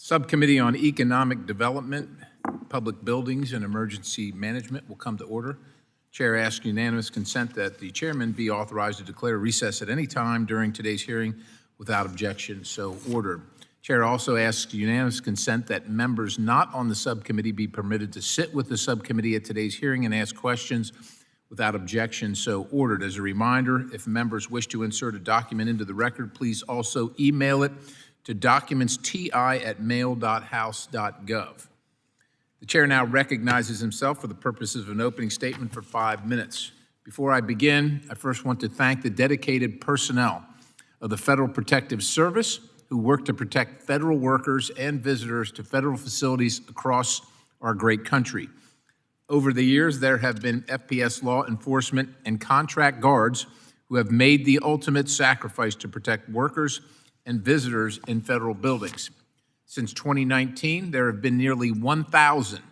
Subcommittee on Economic Development, Public Buildings, and Emergency Management will come to order. Chair asks unanimous consent that the chairman be authorized to declare recess at any time during today's hearing without objection, so ordered. Chair also asks unanimous consent that members not on the subcommittee be permitted to sit with the subcommittee at today's hearing and ask questions without objection, so ordered. As a reminder, if members wish to insert a document into the record, please also email it to documentsti@mail.house.gov. The chair now recognizes himself for the purposes of an opening statement for 5 minutes. Before I begin, I first want to thank the dedicated personnel of the Federal Protective Service who work to protect federal workers and visitors to federal facilities across our great country. Over the years, there have been FPS law enforcement and contract guards who have made the ultimate sacrifice to protect workers and visitors in federal buildings. Since 2019, there have been nearly 1,000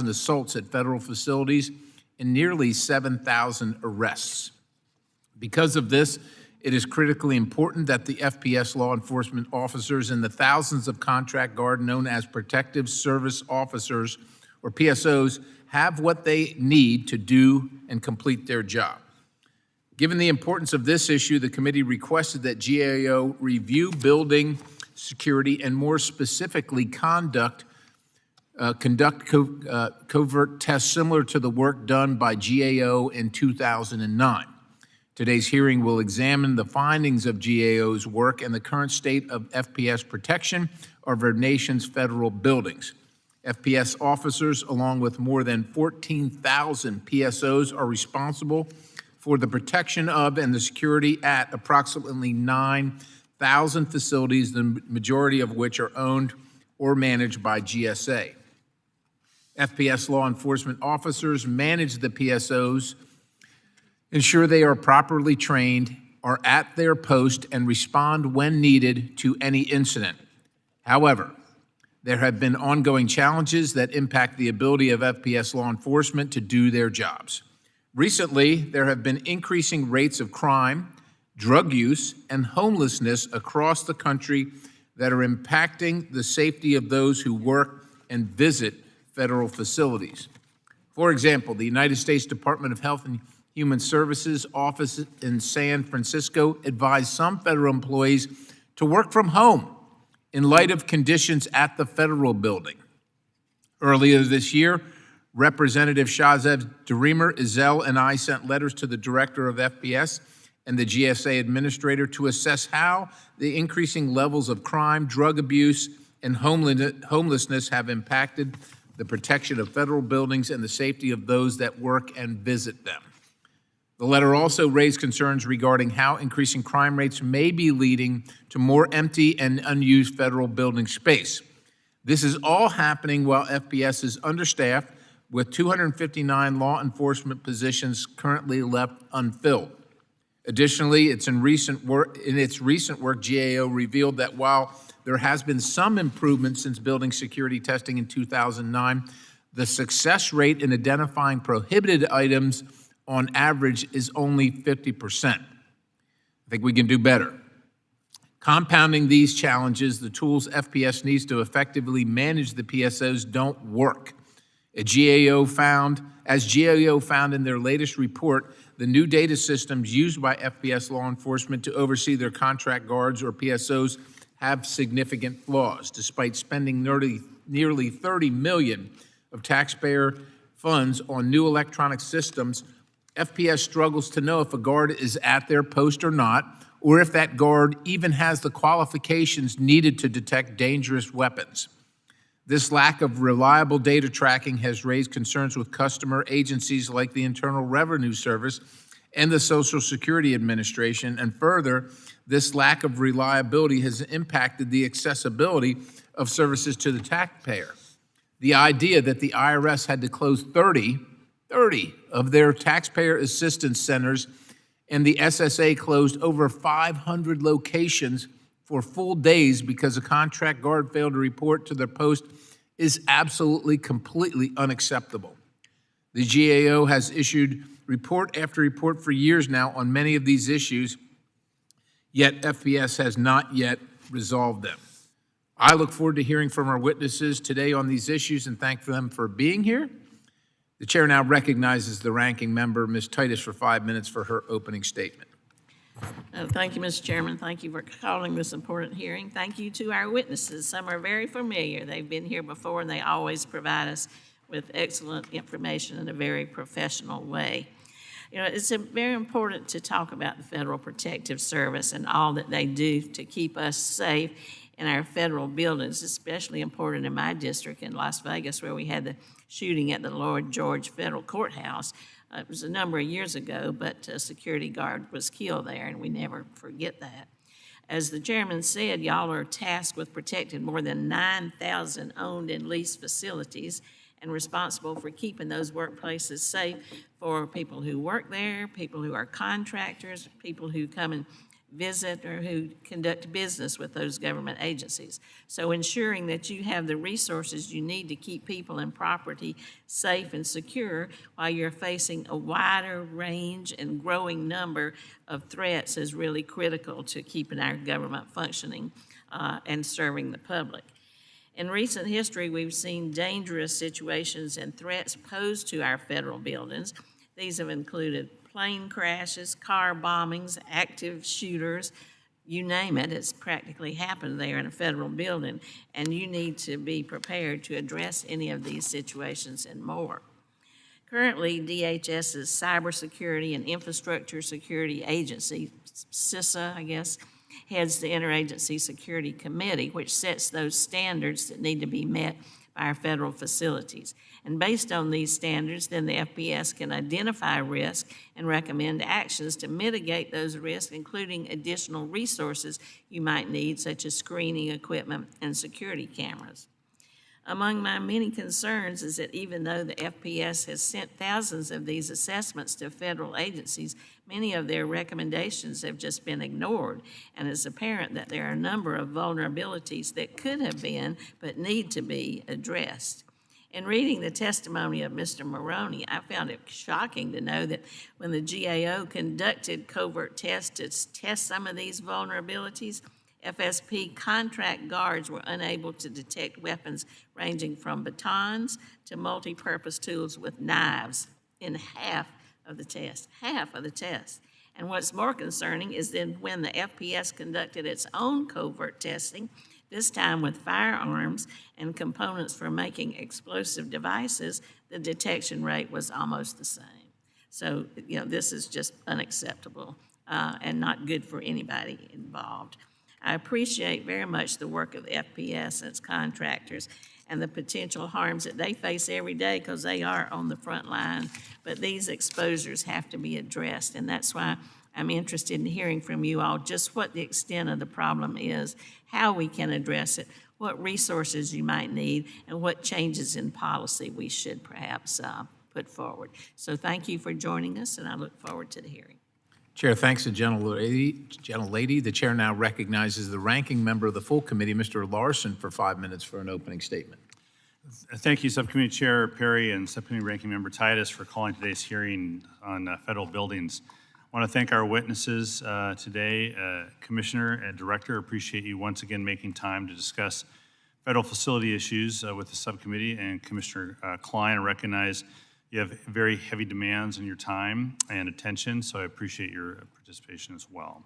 assaults at federal facilities and nearly 7,000 arrests. Because of this, it is critically important that the FPS law enforcement officers and the thousands of contract guard known as Protective Service Officers, or PSOs, have what they need to do and complete their job. Given the importance of this issue, the committee requested that GAO review building security and more specifically conduct covert tests similar to the work done by GAO in 2009. Today's hearing will examine the findings of GAO's work and the current state of FPS protection of our nation's federal buildings. FPS officers, along with more than 14,000 PSOs, are responsible for the protection of and the security at approximately 9,000 facilities, the majority of which are owned or managed by GSA. FPS law enforcement officers manage the PSOs, ensure they are properly trained, are at their post, and respond when needed to any incident. However, there have been ongoing challenges that impact the ability of FPS law enforcement to do their jobs. Recently, there have been increasing rates of crime, drug use, and homelessness across the country that are impacting the safety of those who work and visit federal facilities. For example, the United States Department of Health and Human Services office in San Francisco advised some federal employees to work from home in light of conditions at the federal building. Earlier this year, Representative Shahzeb Dreamer, Ezell, and I sent letters to the director of FPS and the GSA administrator to assess how the increasing levels of crime, drug abuse, and homelessness have impacted the protection of federal buildings and the safety of those that work and visit them. The letter also raised concerns regarding how increasing crime rates may be leading to more empty and unused federal building space. This is all happening while FPS is understaffed, with 259 law enforcement positions currently left unfilled. Additionally, in its recent work, GAO revealed that while there has been some improvement since building security testing in 2009, the success rate in identifying prohibited items on average is only 50%. I think we can do better. Compounding these challenges, the tools FPS needs to effectively manage the PSOs don't work. As GAO found in their latest report, the new data systems used by FPS law enforcement to oversee their contract guards or PSOs have significant flaws. Despite spending nearly $30 million of taxpayer funds on new electronic systems, FPS struggles to know if a guard is at their post or not, or if that guard even has the qualifications needed to detect dangerous weapons. This lack of reliable data tracking has raised concerns with customer agencies like the Internal Revenue Service and the Social Security Administration, and further, this lack of reliability has impacted the accessibility of services to the taxpayer. The idea that the IRS had to close 30 of their taxpayer assistance centers and the SSA closed over 500 locations for full days because a contract guard failed to report to their post is absolutely, completely unacceptable. The GAO has issued report after report for years now on many of these issues, yet FPS has not yet resolved them. I look forward to hearing from our witnesses today on these issues and thank them for being here. The chair now recognizes the ranking member, Ms. Titus, for 5 minutes for her opening statement. Thank you, Mr. Chairman. Thank you for calling this important hearing. Thank you to our witnesses. Some are very familiar. They've been here before, and they always provide us with excellent information in a very professional way. You know, it's very important to talk about the Federal Protective Service and all that they do to keep us safe in our federal buildings, especially important in my district in Las Vegas, where we had the shooting at the Lord George Federal Courthouse. It was a number of years ago, but a security guard was killed there, and we never forget that. As the chairman said, y'all are tasked with protecting more than 9,000 owned and leased facilities and responsible for keeping those workplaces safe for people who work there, people who are contractors, people who come and visit or who conduct business with those government agencies. So ensuring that you have the resources you need to keep people and property safe and secure while you're facing a wider range and growing number of threats is really critical to keeping our government functioning and serving the public. In recent history, we've seen dangerous situations and threats posed to our federal buildings. These have included plane crashes, car bombings, active shooters, you name it, it's practically happened there in a federal building, and you need to be prepared to address any of these situations and more. Currently, DHS's Cybersecurity and Infrastructure Security Agency, CISA, I guess, heads the Interagency Security Committee, which sets those standards that need to be met by our federal facilities. And based on these standards, then the FPS can identify risk and recommend actions to mitigate those risks, including additional resources you might need, such as screening equipment and security cameras. Among my many concerns is that even though the FPS has sent thousands of these assessments to federal agencies, many of their recommendations have just been ignored, and it's apparent that there are a number of vulnerabilities that could have been but need to be addressed. In reading the testimony of Mr. Maroney, I found it shocking to know that when the GAO conducted covert tests to test some of these vulnerabilities, FSP contract guards were unable to detect weapons ranging from batons to multi-purpose tools with knives in half of the test. And what's more concerning is then when the FPS conducted its own covert testing, this time with firearms and components for making explosive devices, the detection rate was almost the same. So, you know, this is just unacceptable and not good for anybody involved. I appreciate very much the work of the FPS and its contractors and the potential harms that they face every day because they are on the front line, but these exposures have to be addressed, and that's why I'm interested in hearing from you all just what the extent of the problem is, how we can address it, what resources you might need, and what changes in policy we should perhaps put forward. So thank you for joining us, and I look forward to the hearing. Chair thanks the gentlelady. The chair now recognizes the ranking member of the full committee, Mr. Larson, for 5 minutes for an opening statement. Thank you, Subcommittee Chair Perry and Subcommittee Ranking Member Titus for calling today's hearing on federal buildings. I want to thank our witnesses today. Commissioner and Director, appreciate you once again making time to discuss federal facility issues with the subcommittee, and Commissioner Klein, I recognize you have very heavy demands on your time and attention, so I appreciate your participation as well.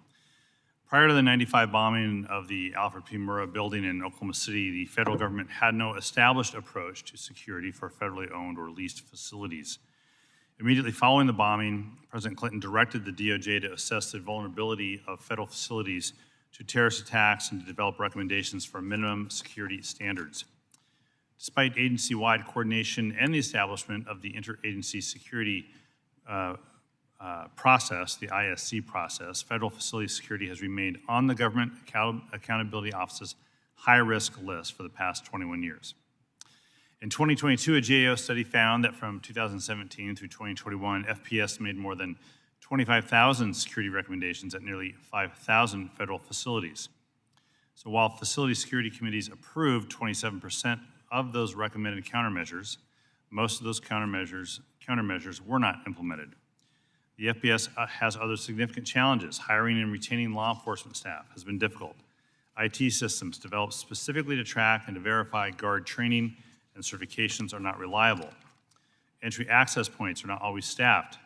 Prior to the '95 bombing of the Alfred P. Murrah building in Oklahoma City, the federal government had no established approach to security for federally owned or leased facilities. Immediately following the bombing, President Clinton directed the DOJ to assess the vulnerability of federal facilities to terrorist attacks and to develop recommendations for minimum security standards. Despite agency-wide coordination and the establishment of the Interagency Security process, the ISC process, federal facility security has remained on the Government Accountability Office's high-risk list for the past 21 years. In 2022, a GAO study found that from 2017 through 2021, FPS made more than 25,000 security recommendations at nearly 5,000 federal facilities. So while facility security committees approved 27% of those recommended countermeasures, most of those countermeasures were not implemented. The FPS has other significant challenges. Hiring and retaining law enforcement staff has been difficult. IT systems developed specifically to track and to verify guard training and certifications are not reliable. Entry access points are not always staffed,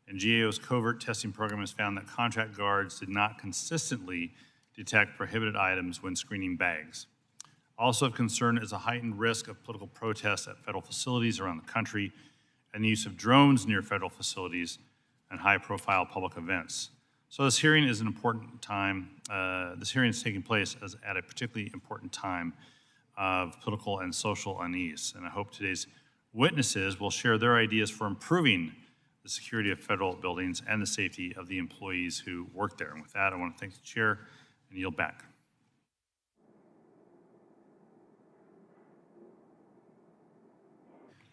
and GAO's covert testing program has found that contract guards did not consistently detect prohibited items when screening bags. Also of concern is a heightened risk of political protests at federal facilities around the country and the use of drones near federal facilities and high-profile public events. So this hearing is an important time. This hearing is taking place at a particularly important time of political and social unease. And I hope today's witnesses will share their ideas for improving the security of federal buildings and the safety of the employees who work there. And with that, I want to thank the chair and yield back.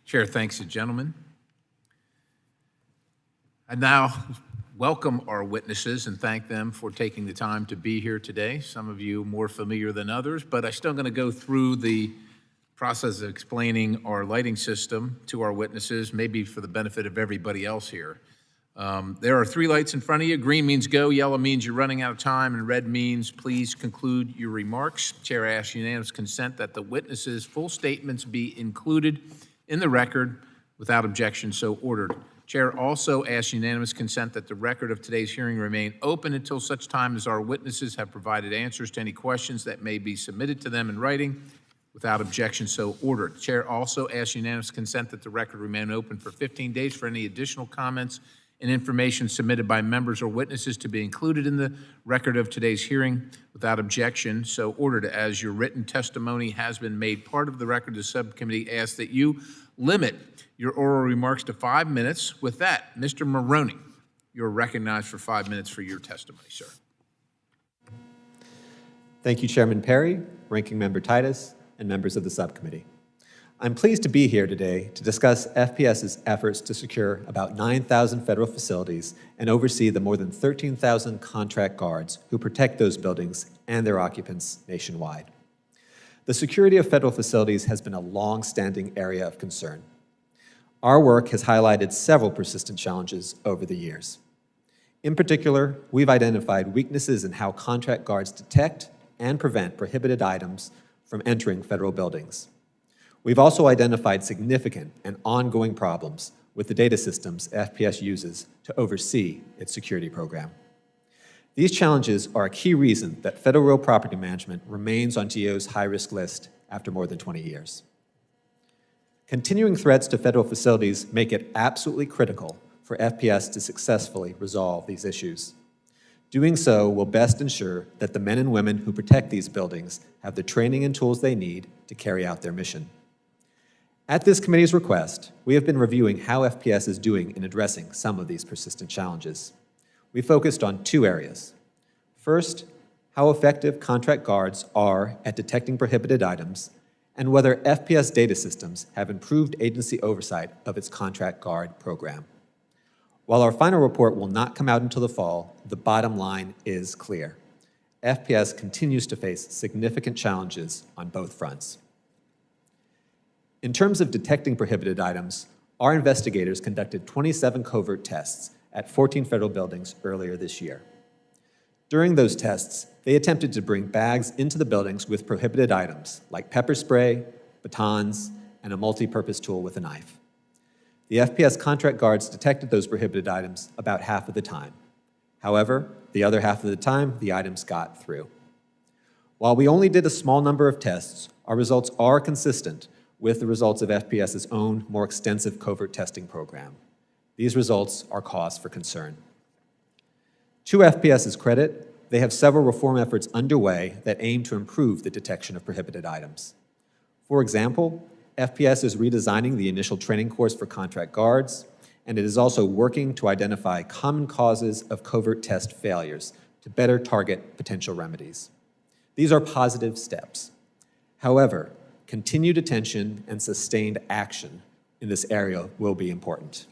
Chair thanks the gentleman. I now welcome our witnesses and thank them for taking the time to be here today. Some of you more familiar than others, but I'm still going to go through the process of explaining our lighting system to our witnesses, maybe for the benefit of everybody else here. There are 3 lights in front of you. Green means go, yellow means you're running out of time, and red means please conclude your remarks. Chair asks unanimous consent that the witnesses' full statements be included in the record without objection, so ordered. Chair also asks unanimous consent that the record of today's hearing remain open until such time as our witnesses have provided answers to any questions that may be submitted to them in writing. Without objection, so ordered. Chair also asks unanimous consent that the record remain open for 15 days for any additional comments and information submitted by members or witnesses to be included in the record of today's hearing. Without objection, so ordered. As your written testimony has been made part of the record, the subcommittee asks that you limit your oral remarks to 5 minutes. With that, Mr. Maroney, you're recognized for 5 minutes for your testimony, sir. Thank you, Chairman Perry, Ranking Member Titus, and members of the subcommittee. I'm pleased to be here today to discuss FPS's efforts to secure about 9,000 federal facilities and oversee the more than 13,000 contract guards who protect those buildings and their occupants nationwide. The security of federal facilities has been a long-standing area of concern. Our work has highlighted several persistent challenges over the years. In particular, we've identified weaknesses in how contract guards detect and prevent prohibited items from entering federal buildings. We've also identified significant and ongoing problems with the data systems FPS uses to oversee its security program. These challenges are a key reason that federal real property management remains on GAO's high-risk list after more than 20 years. Continuing threats to federal facilities make it absolutely critical for FPS to successfully resolve these issues. Doing so will best ensure that the men and women who protect these buildings have the training and tools they need to carry out their mission. At this committee's request, we have been reviewing how FPS is doing in addressing some of these persistent challenges. We focused on 2 areas. First, how effective contract guards are at detecting prohibited items, and whether FPS data systems have improved agency oversight of its contract guard program. While our final report will not come out until the fall, the bottom line is clear. FPS continues to face significant challenges on both fronts. In terms of detecting prohibited items, our investigators conducted 27 covert tests at 14 federal buildings earlier this year. During those tests, they attempted to bring bags into the buildings with prohibited items like pepper spray, batons, and a multi-purpose tool with a knife. The FPS contract guards detected those prohibited items about half of the time. However, the other half of the time, the items got through. While we only did a small number of tests, our results are consistent with the results of FPS's own more extensive covert testing program. These results are cause for concern. To FPS's credit, they have several reform efforts underway that aim to improve the detection of prohibited items. For example, FPS is redesigning the initial training course for contract guards, and it is also working to identify common causes of covert test failures to better target potential remedies. These are positive steps. However, continued attention and sustained action in this area will be important.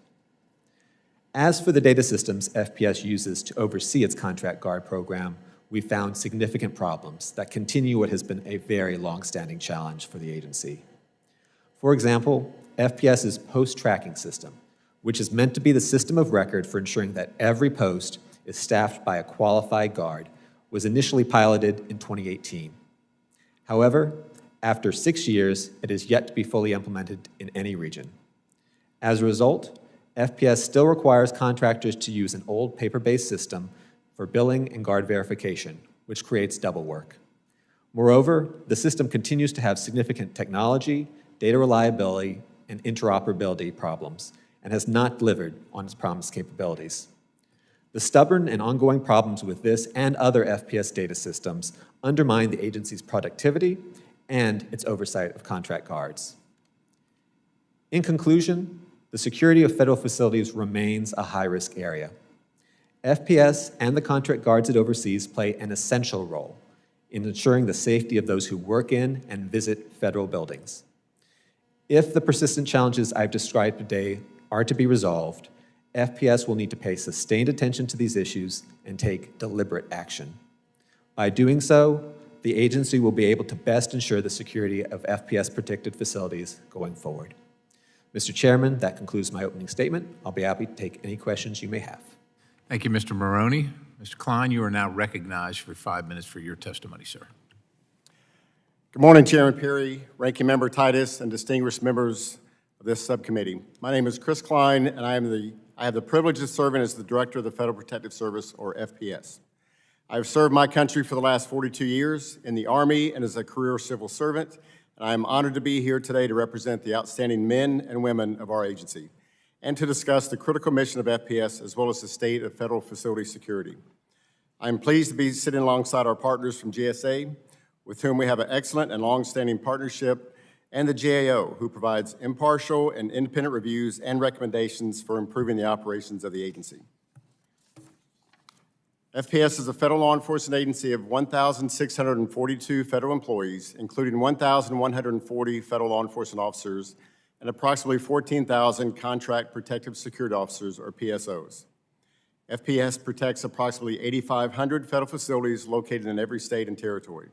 As for the data systems FPS uses to oversee its contract guard program, we found significant problems that continue what has been a very long-standing challenge for the agency. For example, FPS's post-tracking system, which is meant to be the system of record for ensuring that every post is staffed by a qualified guard, was initially piloted in 2018. However, after 6 years, it is yet to be fully implemented in any region. As a result, FPS still requires contractors to use an old paper-based system for billing and guard verification, which creates double work. Moreover, the system continues to have significant technology, data reliability, and interoperability problems, and has not delivered on its promised capabilities. The stubborn and ongoing problems with this and other FPS data systems undermine the agency's productivity and its oversight of contract guards. In conclusion, the security of federal facilities remains a high-risk area. FPS and the contract guards it oversees play an essential role in ensuring the safety of those who work in and visit federal buildings. If the persistent challenges I've described today are to be resolved, FPS will need to pay sustained attention to these issues and take deliberate action. By doing so, the agency will be able to best ensure the security of FPS-protected facilities going forward. Mr. Chairman, that concludes my opening statement. I'll be happy to take any questions you may have. Thank you, Mr. Maroney. Mr. Klein, you are now recognized for 5 minutes for your testimony, sir. Good morning, Chairman Perry, Ranking Member Titus, and distinguished members of this subcommittee. My name is Chris Klein, and I have the privilege of serving as the Director of the Federal Protective Service, or FPS. I have served my country for the last 42 years in the Army and as a career civil servant, and I am honored to be here today to represent the outstanding men and women of our agency and to discuss the critical mission of FPS as well as the state of federal facility security. I am pleased to be sitting alongside our partners from GSA, with whom we have an excellent and long-standing partnership, and the GAO, who provides impartial and independent reviews and recommendations for improving the operations of the agency. FPS is a federal law enforcement agency of 1,642 federal employees, including 1,140 federal law enforcement officers and approximately 14,000 contract protective security officers, or PSOs. FPS protects approximately 8,500 federal facilities located in every state and territory.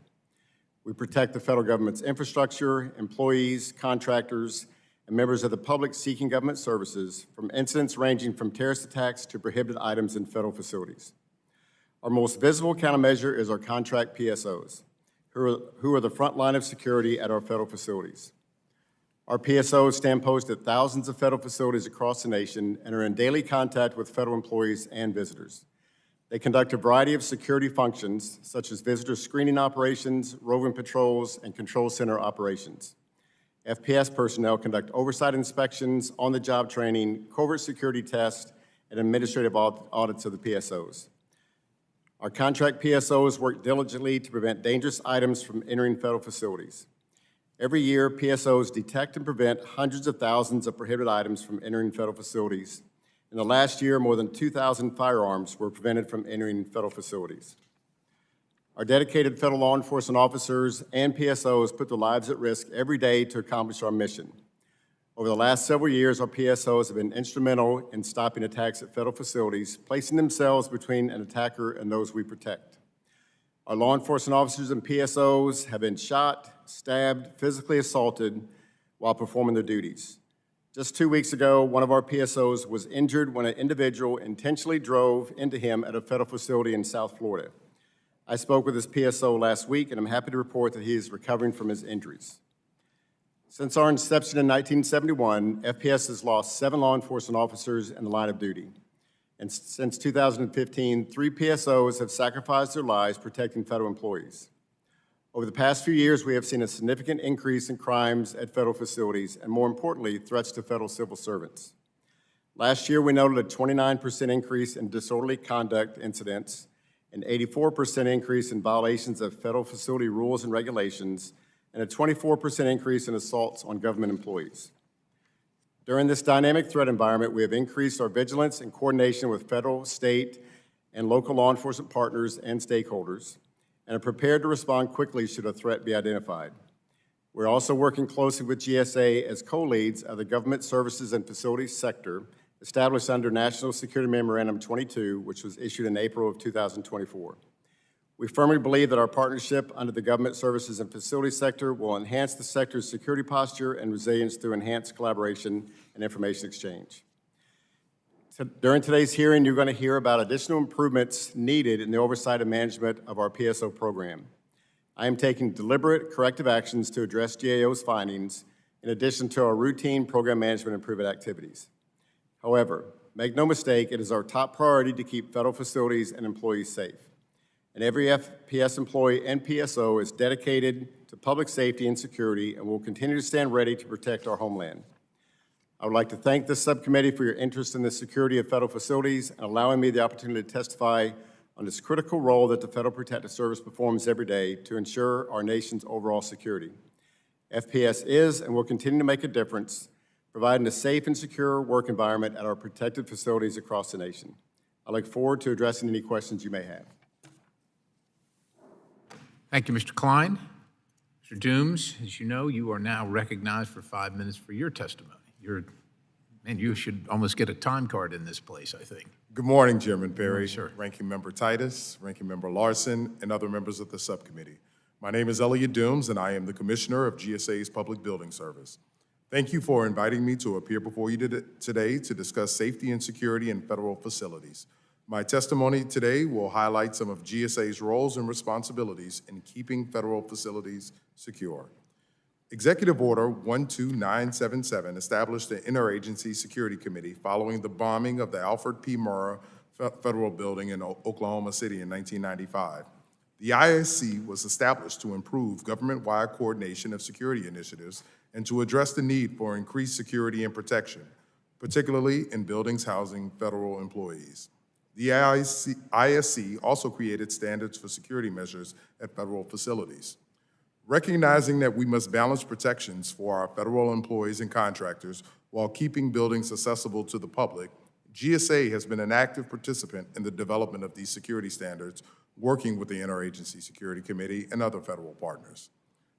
We protect the federal government's infrastructure, employees, contractors, and members of the public seeking government services from incidents ranging from terrorist attacks to prohibited items in federal facilities. Our most visible countermeasure is our contract PSOs, who are the front line of security at our federal facilities. Our PSOs stand post at thousands of federal facilities across the nation and are in daily contact with federal employees and visitors. They conduct a variety of security functions, such as visitor screening operations, roving patrols, and control center operations. FPS personnel conduct oversight inspections, on-the-job training, covert security tests, and administrative audits of the PSOs. Our contract PSOs work diligently to prevent dangerous items from entering federal facilities. Every year, PSOs detect and prevent hundreds of thousands of prohibited items from entering federal facilities. In the last year, more than 2,000 firearms were prevented from entering federal facilities. Our dedicated federal law enforcement officers and PSOs put their lives at risk every day to accomplish our mission. Over the last several years, our PSOs have been instrumental in stopping attacks at federal facilities, placing themselves between an attacker and those we protect. Our law enforcement officers and PSOs have been shot, stabbed, physically assaulted while performing their duties. Just 2 weeks ago, one of our PSOs was injured when an individual intentionally drove into him at a federal facility in South Florida. I spoke with his PSO last week, and I'm happy to report that he is recovering from his injuries. Since our inception in 1971, FPS has lost 7 law enforcement officers in the line of duty. And since 2015, 3 PSOs have sacrificed their lives protecting federal employees. Over the past few years, we have seen a significant increase in crimes at federal facilities, and more importantly, threats to federal civil servants. Last year, we noted a 29% increase in disorderly conduct incidents, an 84% increase in violations of federal facility rules and regulations, and a 24% increase in assaults on government employees. During this dynamic threat environment, we have increased our vigilance and coordination with federal, state, and local law enforcement partners and stakeholders, and are prepared to respond quickly should a threat be identified. We're also working closely with GSA as co-leads of the Government Services and Facilities Sector, established under National Security Memorandum 22, which was issued in April of 2024. We firmly believe that our partnership under the Government Services and Facilities Sector will enhance the sector's security posture and resilience through enhanced collaboration and information exchange. During today's hearing, you're going to hear about additional improvements needed in the oversight and management of our PSO program. I am taking deliberate corrective actions to address GAO's findings in addition to our routine program management improvement activities. However, make no mistake, it is our top priority to keep federal facilities and employees safe. And every FPS employee and PSO is dedicated to public safety and security and will continue to stand ready to protect our homeland. I would like to thank this subcommittee for your interest in the security of federal facilities and allowing me the opportunity to testify on this critical role that the Federal Protective Service performs every day to ensure our nation's overall security. FPS is and will continue to make a difference, providing a safe and secure work environment at our protected facilities across the nation. I look forward to addressing any questions you may have. Thank you, Mr. Klein. Mr. Dooms, as you know, you are now recognized for 5 minutes for your testimony. Man, you should almost get a time card in this place, I think. Good morning, Chairman Perry, sir. Ranking Member Titus, Ranking Member Larson, and other members of the subcommittee. My name is Elliot Dooms, and I am the Commissioner of GSA's Public Building Service. Thank you for inviting me to appear before you today to discuss safety and security in federal facilities. My testimony today will highlight some of GSA's roles and responsibilities in keeping federal facilities secure. Executive Order 12977 established the Interagency Security Committee following the bombing of the Alfred P. Murrah Federal Building in Oklahoma City in 1995. The ISC was established to improve government-wide coordination of security initiatives and to address the need for increased security and protection, particularly in buildings housing federal employees. The ISC also created standards for security measures at federal facilities. Recognizing that we must balance protections for our federal employees and contractors while keeping buildings accessible to the public, GSA has been an active participant in the development of these security standards, working with the Interagency Security Committee and other federal partners.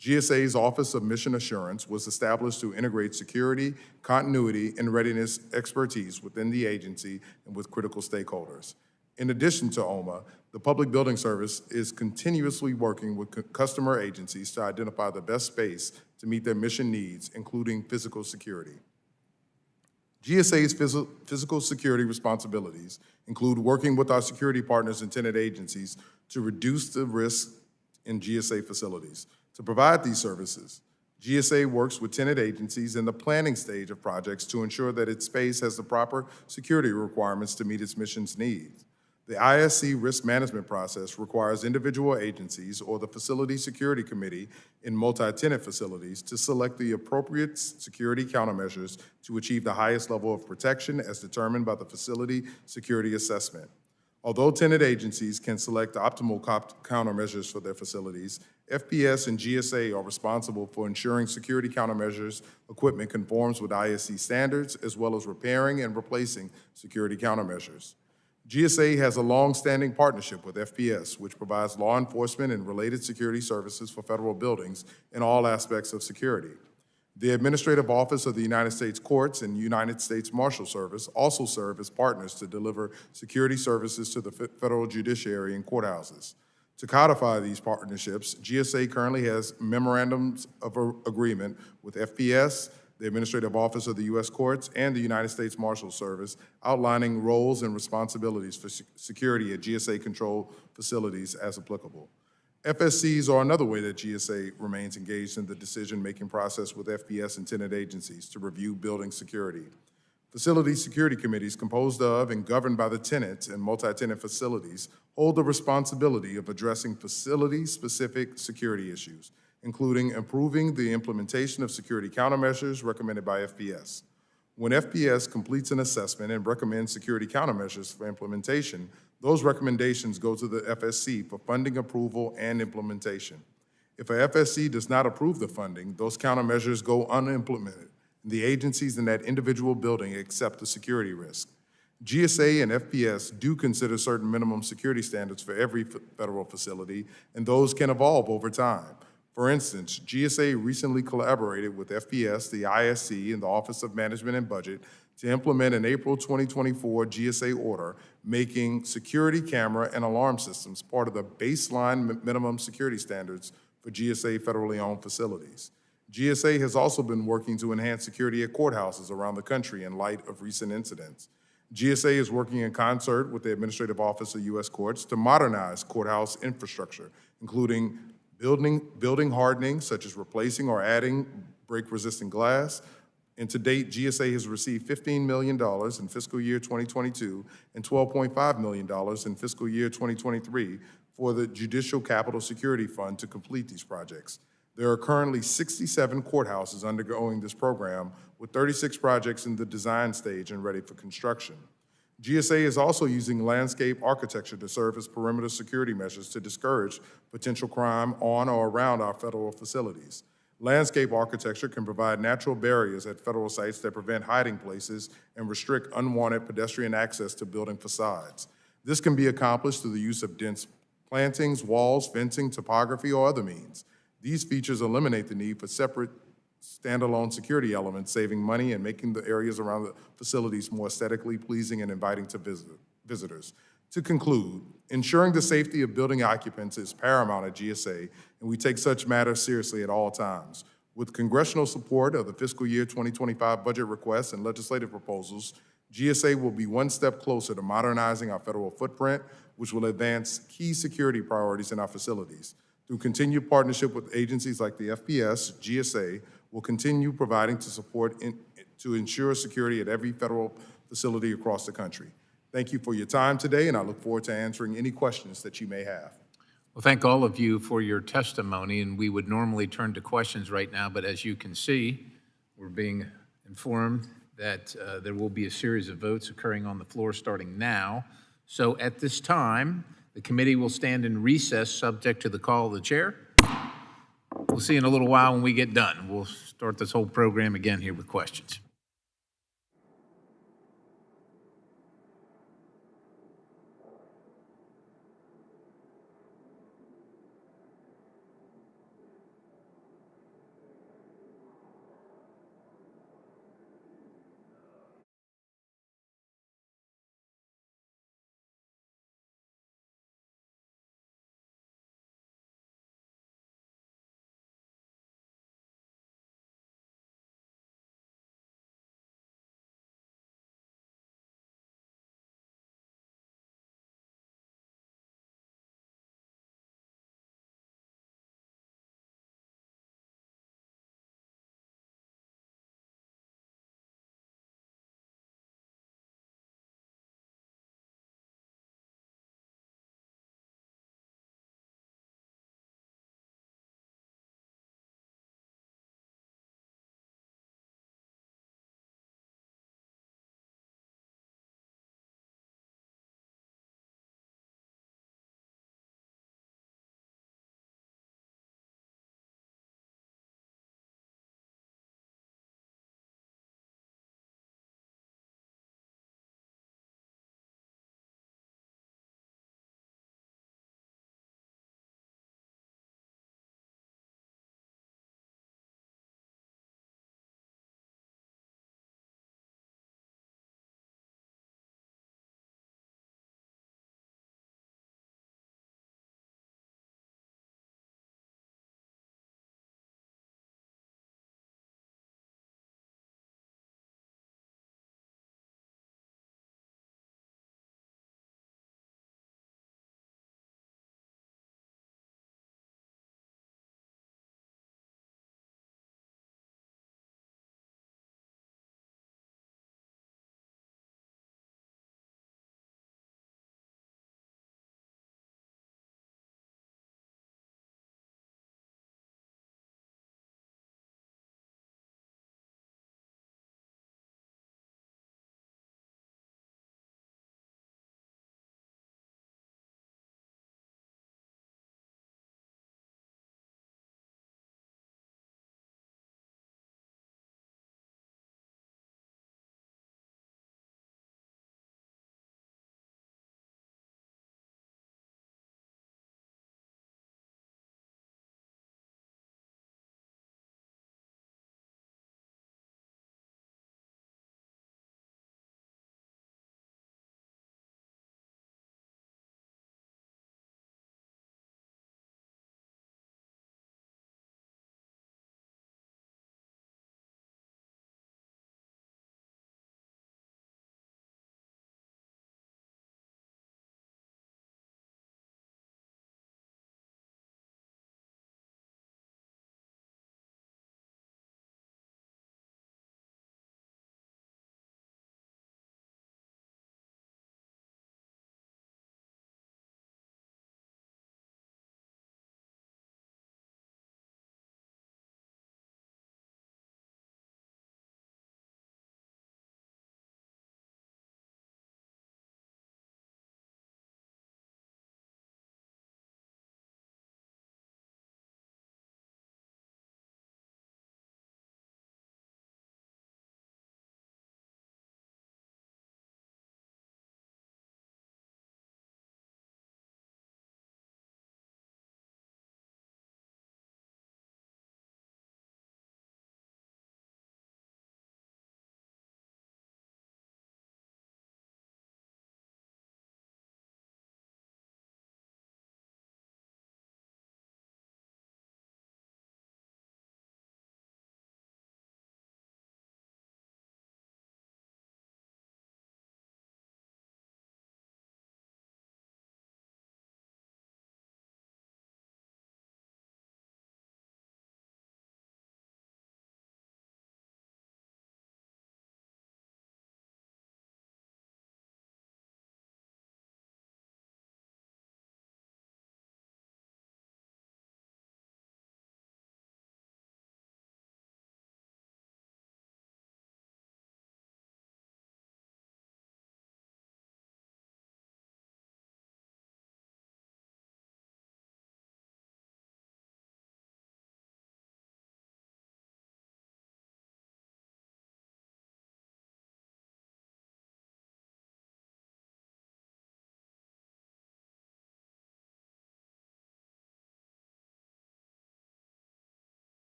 GSA's Office of Mission Assurance was established to integrate security, continuity, and readiness expertise within the agency and with critical stakeholders. In addition to OMA, the Public Building Service is continuously working with customer agencies to identify the best space to meet their mission needs, including physical security. GSA's physical security responsibilities include working with our security partners and tenant agencies to reduce the risk in GSA facilities. To provide these services, GSA works with tenant agencies in the planning stage of projects to ensure that its space has the proper security requirements to meet its mission's needs. The ISC risk management process requires individual agencies or the Facility Security Committee in multi-tenant facilities to select the appropriate security countermeasures to achieve the highest level of protection as determined by the Facility Security Assessment. Although tenant agencies can select optimal countermeasures for their facilities, FPS and GSA are responsible for ensuring security countermeasures equipment conforms with ISC standards, as well as repairing and replacing security countermeasures. GSA has a long-standing partnership with FPS, which provides law enforcement and related security services for federal buildings in all aspects of security. The Administrative Office of the United States Courts and United States Marshal Service also serve as partners to deliver security services to the federal judiciary and courthouses. To codify these partnerships, GSA currently has memorandums of agreement with FPS, the Administrative Office of the U.S. Courts, and the United States Marshal Service, outlining roles and responsibilities for security at GSA-controlled facilities as applicable. FSCs are another way that GSA remains engaged in the decision-making process with FPS and tenant agencies to review building security. Facility security committees composed of and governed by the tenants and multi-tenant facilities hold the responsibility of addressing facility-specific security issues, including improving the implementation of security countermeasures recommended by FPS. When FPS completes an assessment and recommends security countermeasures for implementation, those recommendations go to the FSC for funding approval and implementation. If a FSC does not approve the funding, those countermeasures go unimplemented, and the agencies in that individual building accept the security risk. GSA and FPS do consider certain minimum security standards for every federal facility, and those can evolve over time. For instance, GSA recently collaborated with FPS, the ISC, and the Office of Management and Budget to implement an April 2024 GSA order making security camera and alarm systems part of the baseline minimum security standards for GSA federally owned facilities. GSA has also been working to enhance security at courthouses around the country in light of recent incidents. GSA is working in concert with the Administrative Office of U.S. Courts to modernize courthouse infrastructure, including building hardening, such as replacing or adding break-resistant glass. And to date, GSA has received $15 million in fiscal year 2022 and $12.5 million in fiscal year 2023 for the Judicial Capital Security Fund to complete these projects. There are currently 67 courthouses undergoing this program, with 36 projects in the design stage and ready for construction. GSA is also using landscape architecture to serve as perimeter security measures to discourage potential crime on or around our federal facilities. Landscape architecture can provide natural barriers at federal sites that prevent hiding places and restrict unwanted pedestrian access to building facades. This can be accomplished through the use of dense plantings, walls, fencing, topography, or other means. These features eliminate the need for separate standalone security elements, saving money and making the areas around the facilities more aesthetically pleasing and inviting to visitors. To conclude, ensuring the safety of building occupants is paramount at GSA, and we take such matters seriously at all times. With congressional support of the fiscal year 2025 budget requests and legislative proposals, GSA will be one step closer to modernizing our federal footprint, which will advance key security priorities in our facilities. Through continued partnership with agencies like the FPS, GSA will continue providing to ensure security at every federal facility across the country. Thank you for your time today, and I look forward to answering any questions that you may have. Well, thank all of you for your testimony, and we would normally turn to questions right now, but as you can see, we're being informed that there will be a series of votes occurring on the floor starting now. So at this time, the committee will stand in recess, subject to the call of the chair. We'll see in a little while when we get done. We'll start this whole program again here with questions.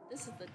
This is the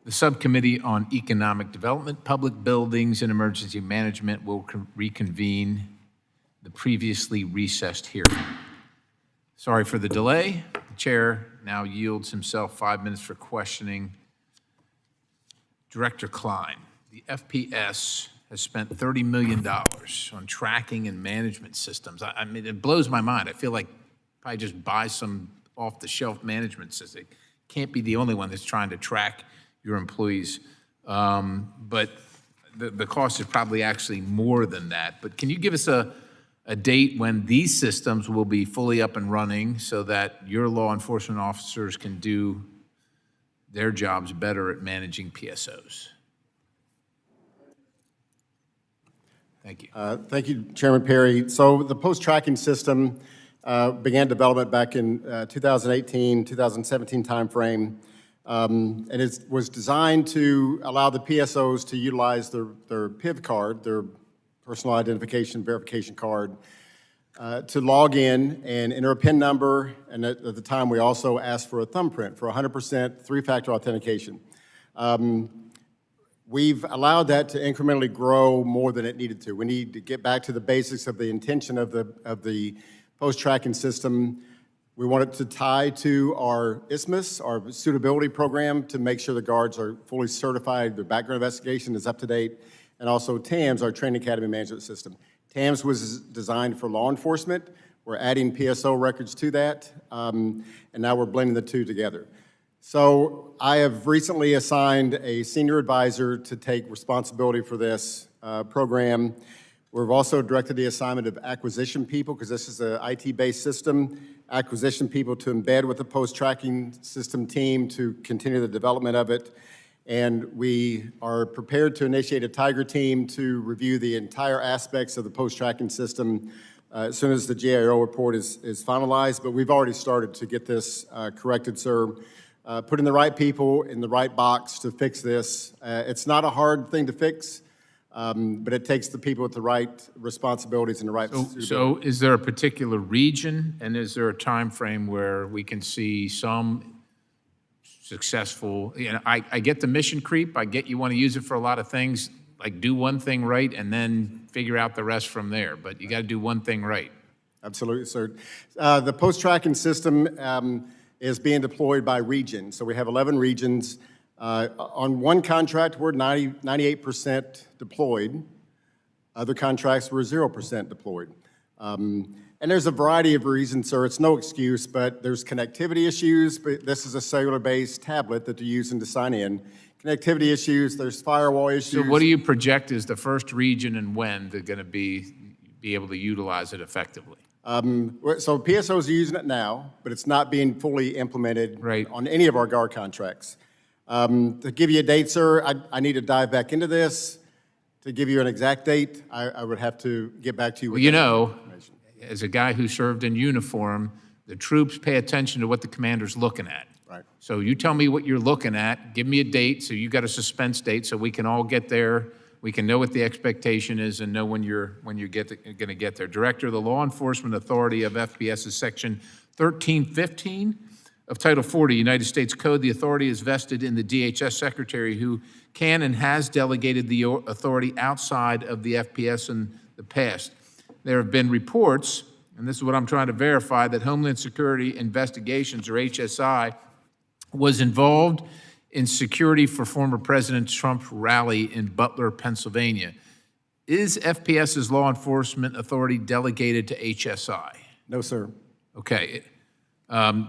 The Subcommittee on Economic Development, Public Buildings, and Emergency Management will reconvene the previously recessed hearing. Sorry for the delay. The chair now yields himself 5 minutes for questioning. Director Klein, the FPS has spent $30 million on tracking and management systems. I mean, it blows my mind. I feel like probably just buy some off-the-shelf management system. It can't be the only one that's trying to track your employees. But the cost is probably actually more than that. But can you give us a date when these systems will be fully up and running so that your law enforcement officers can do their jobs better at managing PSOs? Thank you. Thank you, Chairman Perry. So the post-tracking system began development back in 2018, 2017 timeframe. And it was designed to allow the PSOs to utilize their PIV card, their personal identification verification card, to log in and enter a PIN number. And at the time, we also asked for a thumbprint for 100% three-factor authentication. We've allowed that to incrementally grow more than it needed to. We need to get back to the basics of the intention of the post-tracking system. We want it to tie to our ISMIS, our suitability program, to make sure the guards are fully certified, their background investigation is up to date, and also TAMS, our Training Academy Management System. TAMS was designed for law enforcement. We're adding PSO records to that, and now we're blending the two together. So I have recently assigned a senior advisor to take responsibility for this program. We've also directed the assignment of acquisition people, because this is an IT-based system, acquisition people to embed with the post-tracking system team to continue the development of it. And we are prepared to initiate a Tiger team to review the entire aspects of the post-tracking system as soon as the GAO report is finalized. But we've already started to get this corrected, sir. Putting the right people in the right box to fix this. It's not a hard thing to fix. But it takes the people with the right responsibilities and the right. So is there a particular region, and is there a time frame where we can see some successful, I get the mission creep, I get you want to use it for a lot of things, like do one thing right and then figure out the rest from there, but you got to do one thing right. Absolutely, sir. The post-tracking system is being deployed by region. So we have 11 regions. On one contract, we're 98% deployed. Other contracts, we're 0% deployed. And there's a variety of reasons, sir. It's no excuse, but there's connectivity issues. But this is a cellular-based tablet that they're using to sign in. Connectivity issues, there's firewall issues. So what do you project is the first region and when they're going to be able to utilize it effectively? So PSOs are using it now, but it's not being fully implemented on any of our guard contracts. To give you a date, sir, I need to dive back into this. To give you an exact date, I would have to get back to you with information. As a guy who served in uniform, the troops pay attention to what the commander's looking at. Right. So you tell me what you're looking at, give me a date, so you got a suspense date, so we can all get there, we can know what the expectation is and know when you're going to get there. Director, the Law Enforcement Authority of FPS is Section 1315 of Title 40, United States Code. The authority is vested in the DHS Secretary, who can and has delegated the authority outside of the FPS in the past. There have been reports, and this is what I'm trying to verify, that Homeland Security Investigations, or HSI, was involved in security for former President Trump's rally in Butler, Pennsylvania. Is FPS's law enforcement authority delegated to HSI? No, sir. Okay.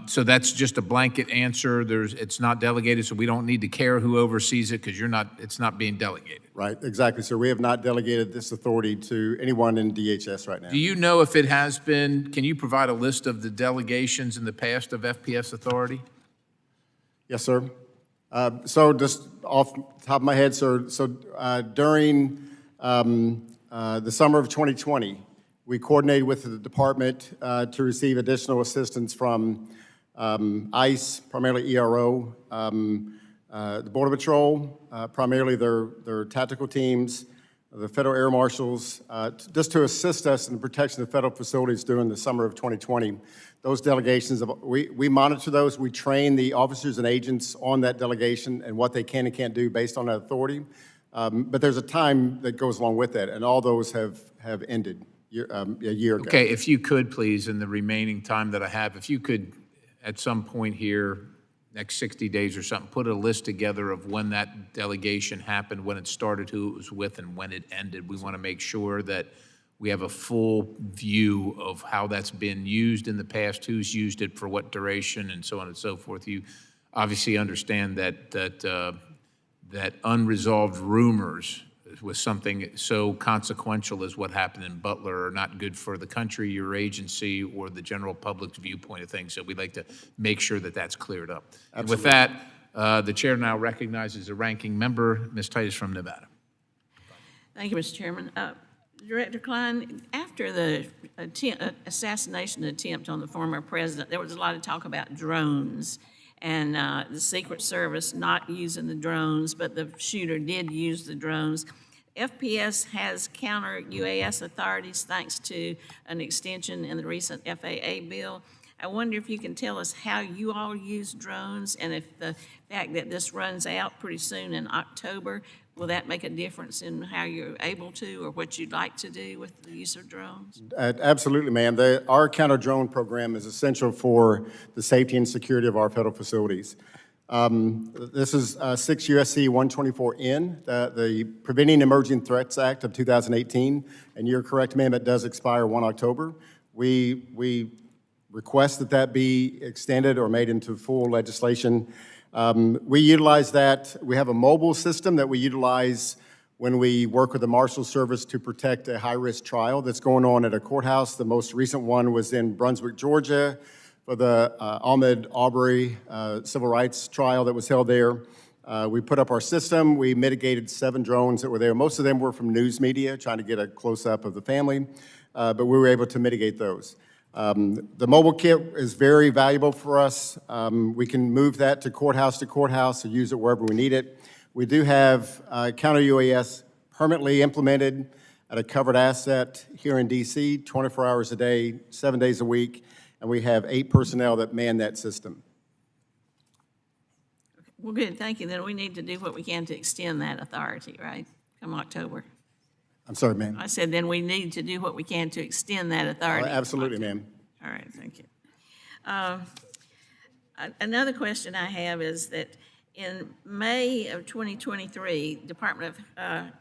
So that's just a blanket answer. It's not delegated, so we don't need to care who oversees it because it's not being delegated. Right, exactly, sir. We have not delegated this authority to anyone in DHS right now. Do you know if it has been? Can you provide a list of the delegations in the past of FPS authority? Yes, sir. So just off the top of my head, sir, so during the summer of 2020, we coordinated with the department to receive additional assistance from ICE, primarily ERO, the Border Patrol, primarily their tactical teams, the federal air marshals, just to assist us in the protection of federal facilities during the summer of 2020. Those delegations, we monitor those. We train the officers and agents on that delegation and what they can and can't do based on that authority. But there's a time that goes along with that, and all those have ended a year ago. Okay, if you could, please, in the remaining time that I have, if you could, at some point here, next 60 days or something, put a list together of when that delegation happened, when it started, who it was with, and when it ended. We want to make sure that we have a full view of how that's been used in the past, who's used it for what duration, and so on and so forth. You obviously understand that unresolved rumors with something so consequential as what happened in Butler are not good for the country, your agency, or the general public's viewpoint of things. So we'd like to make sure that that's cleared up. And with that, the chair now recognizes the ranking member, Ms. Titus from Nevada. Thank you, Mr. Chairman. Director Klein, after the assassination attempt on the former president, there was a lot of talk about drones and the Secret Service not using the drones, but the shooter did use the drones. FPS has counter-UAS authorities thanks to an extension in the recent FAA bill. I wonder if you can tell us how you all use drones, and if the fact that this runs out pretty soon in October, will that make a difference in how you're able to or what you'd like to do with the use of drones? Absolutely, ma'am. Our counter-drone program is essential for the safety and security of our federal facilities. This is 6 U.S.C. 124N, the Preventing Emerging Threats Act of 2018, and you're correct, ma'am, it does expire 1 October. We request that that be extended or made into full legislation. We utilize that. We have a mobile system that we utilize when we work with the Marshal Service to protect a high-risk trial that's going on at a courthouse. The most recent one was in Brunswick, Georgia, for the Ahmaud Arbery civil rights trial that was held there. We put up our system. We mitigated 7 drones that were there. Most of them were from news media, trying to get a close-up of the family, but we were able to mitigate those. The mobile kit is very valuable for us. We can move that to courthouse or use it wherever we need it. We do have counter-UAS permanently implemented at a covered asset here in D.C., 24 hours a day, 7 days a week, and we have 8 personnel that man that system. Well, good, thank you. Then we need to do what we can to extend that authority, right, come October? I'm sorry, ma'am. I said then we need to do what we can to extend that authority. Absolutely, ma'am. All right, thank you. Another question I have is that in May of 2023, Department of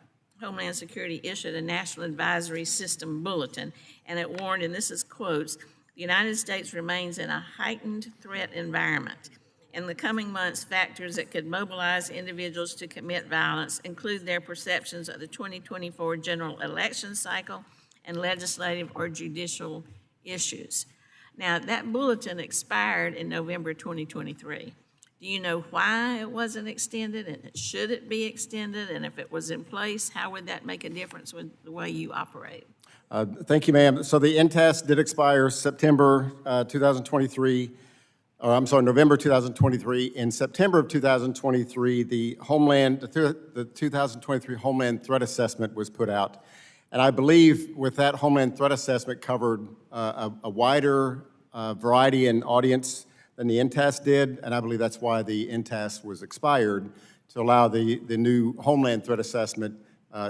Homeland Security issued a National Advisory System Bulletin, and it warned, and this is quotes, "The United States remains in a heightened threat environment. In the coming months, factors that could mobilize individuals to commit violence include their perceptions of the 2024 general election cycle and legislative or judicial issues." Now, that bulletin expired in November 2023. Do you know why it wasn't extended, and should it be extended? And if it was in place, how would that make a difference with the way you operate? Thank you, ma'am. So the NTAS did expire September 2023. November 2023. In September of 2023, the 2023 Homeland Threat Assessment was put out. And I believe with that Homeland Threat Assessment covered a wider variety and audience than the NTAS did, and I believe that's why the NTAS was expired, to allow the new Homeland Threat Assessment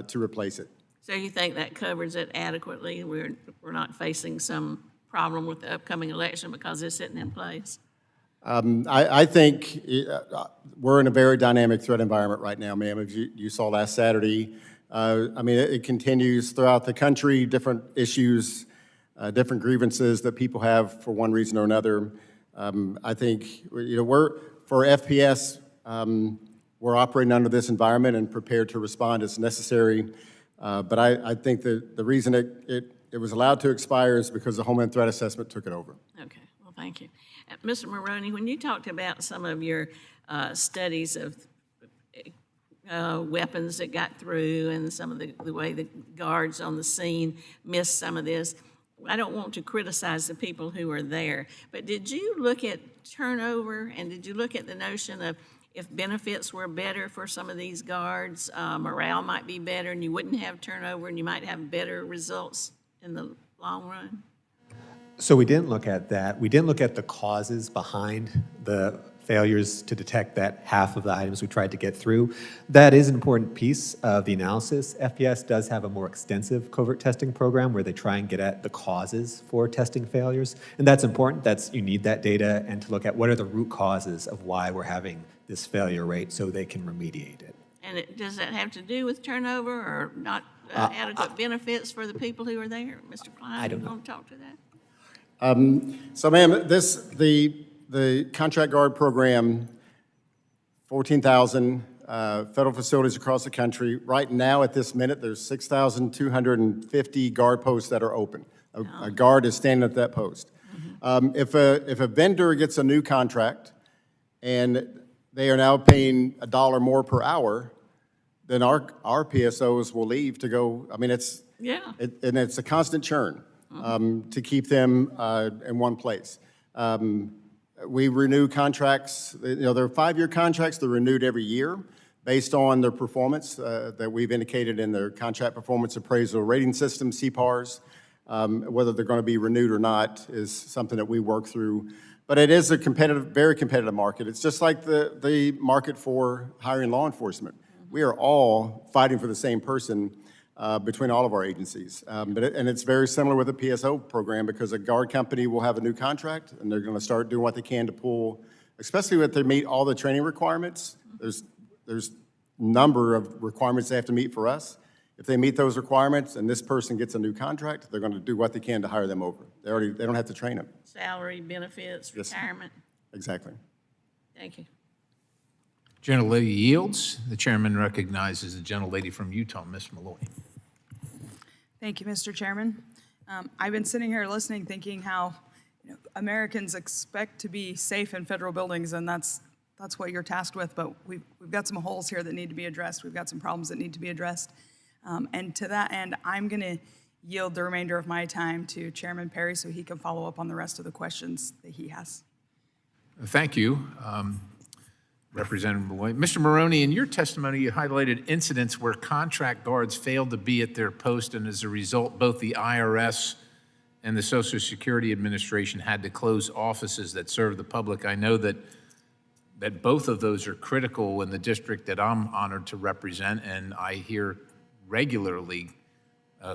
to replace it. So you think that covers it adequately? We're not facing some problem with the upcoming election because it's sitting in place? I think we're in a very dynamic threat environment right now, ma'am. As you saw last Saturday, I mean, it continues throughout the country, different issues, different grievances that people have for one reason or another. I think, for FPS, we're operating under this environment and prepared to respond as necessary. But I think that the reason it was allowed to expire is because the Homeland Threat Assessment took it over. Okay, well, thank you. Mr. Maroney, when you talked about some of your studies of weapons that got through and some of the way the guards on the scene missed some of this, I don't want to criticize the people who are there, but did you look at turnover, and did you look at the notion of if benefits were better for some of these guards, morale might be better, and you wouldn't have turnover, and you might have better results in the long run? So we didn't look at that. We didn't look at the causes behind the failures to detect that half of the items we tried to get through. That is an important piece of the analysis. FPS does have a more extensive covert testing program where they try and get at the causes for testing failures. And that's important. You need that data and to look at what are the root causes of why we're having this failure rate so they can remediate it. And does that have to do with turnover or not adequate benefits for the people who are there? Mr. Klein, I don't you know. want to talk to that? So, ma'am, the contract guard program, 14,000 federal facilities across the country. Right now, at this minute, there's 6,250 guard posts that are open. A guard is standing at that post. If a vendor gets a new contract and they are now paying $1 more per hour, then our PSOs will leave to go. I mean, Yeah. and it's a constant churn to keep them in one place. We renew contracts. They're 5-year contracts. They're renewed every year based on their performance that we've indicated in their contract performance appraisal rating system, CPARs. Whether they're going to be renewed or not is something that we work through. But it is a competitive, very competitive market. It's just like the market for hiring law enforcement. We are all fighting for the same person between all of our agencies. And it's very similar with the PSO program because a guard company will have a new contract and they're going to start doing what they can to pull, especially if they meet all the training requirements. There's a number of requirements they have to meet for us. If they meet those requirements and this person gets a new contract, they're going to do what they can to hire them over. They don't have to train them. Salary, benefits, Yes. retirement. Exactly. Thank you. Gentlelady yields. The chairman recognizes the gentlelady from Utah, Ms. Malloy. Thank you, Mr. Chairman. I've been sitting here listening, thinking how Americans expect to be safe in federal buildings, and that's what you're tasked with. But we've got some holes here that need to be addressed. We've got some problems that need to be addressed. And to that end, I'm going to yield the remainder of my time to Chairman Perry so he can follow up on the rest of the questions that he has. Thank you, Representative Malloy. Mr. Maroney, in your testimony, you highlighted incidents where contract guards failed to be at their post, and as a result, both the IRS and the Social Security Administration had to close offices that serve the public. I know that both of those are critical in the district that I'm honored to represent, and I hear regularly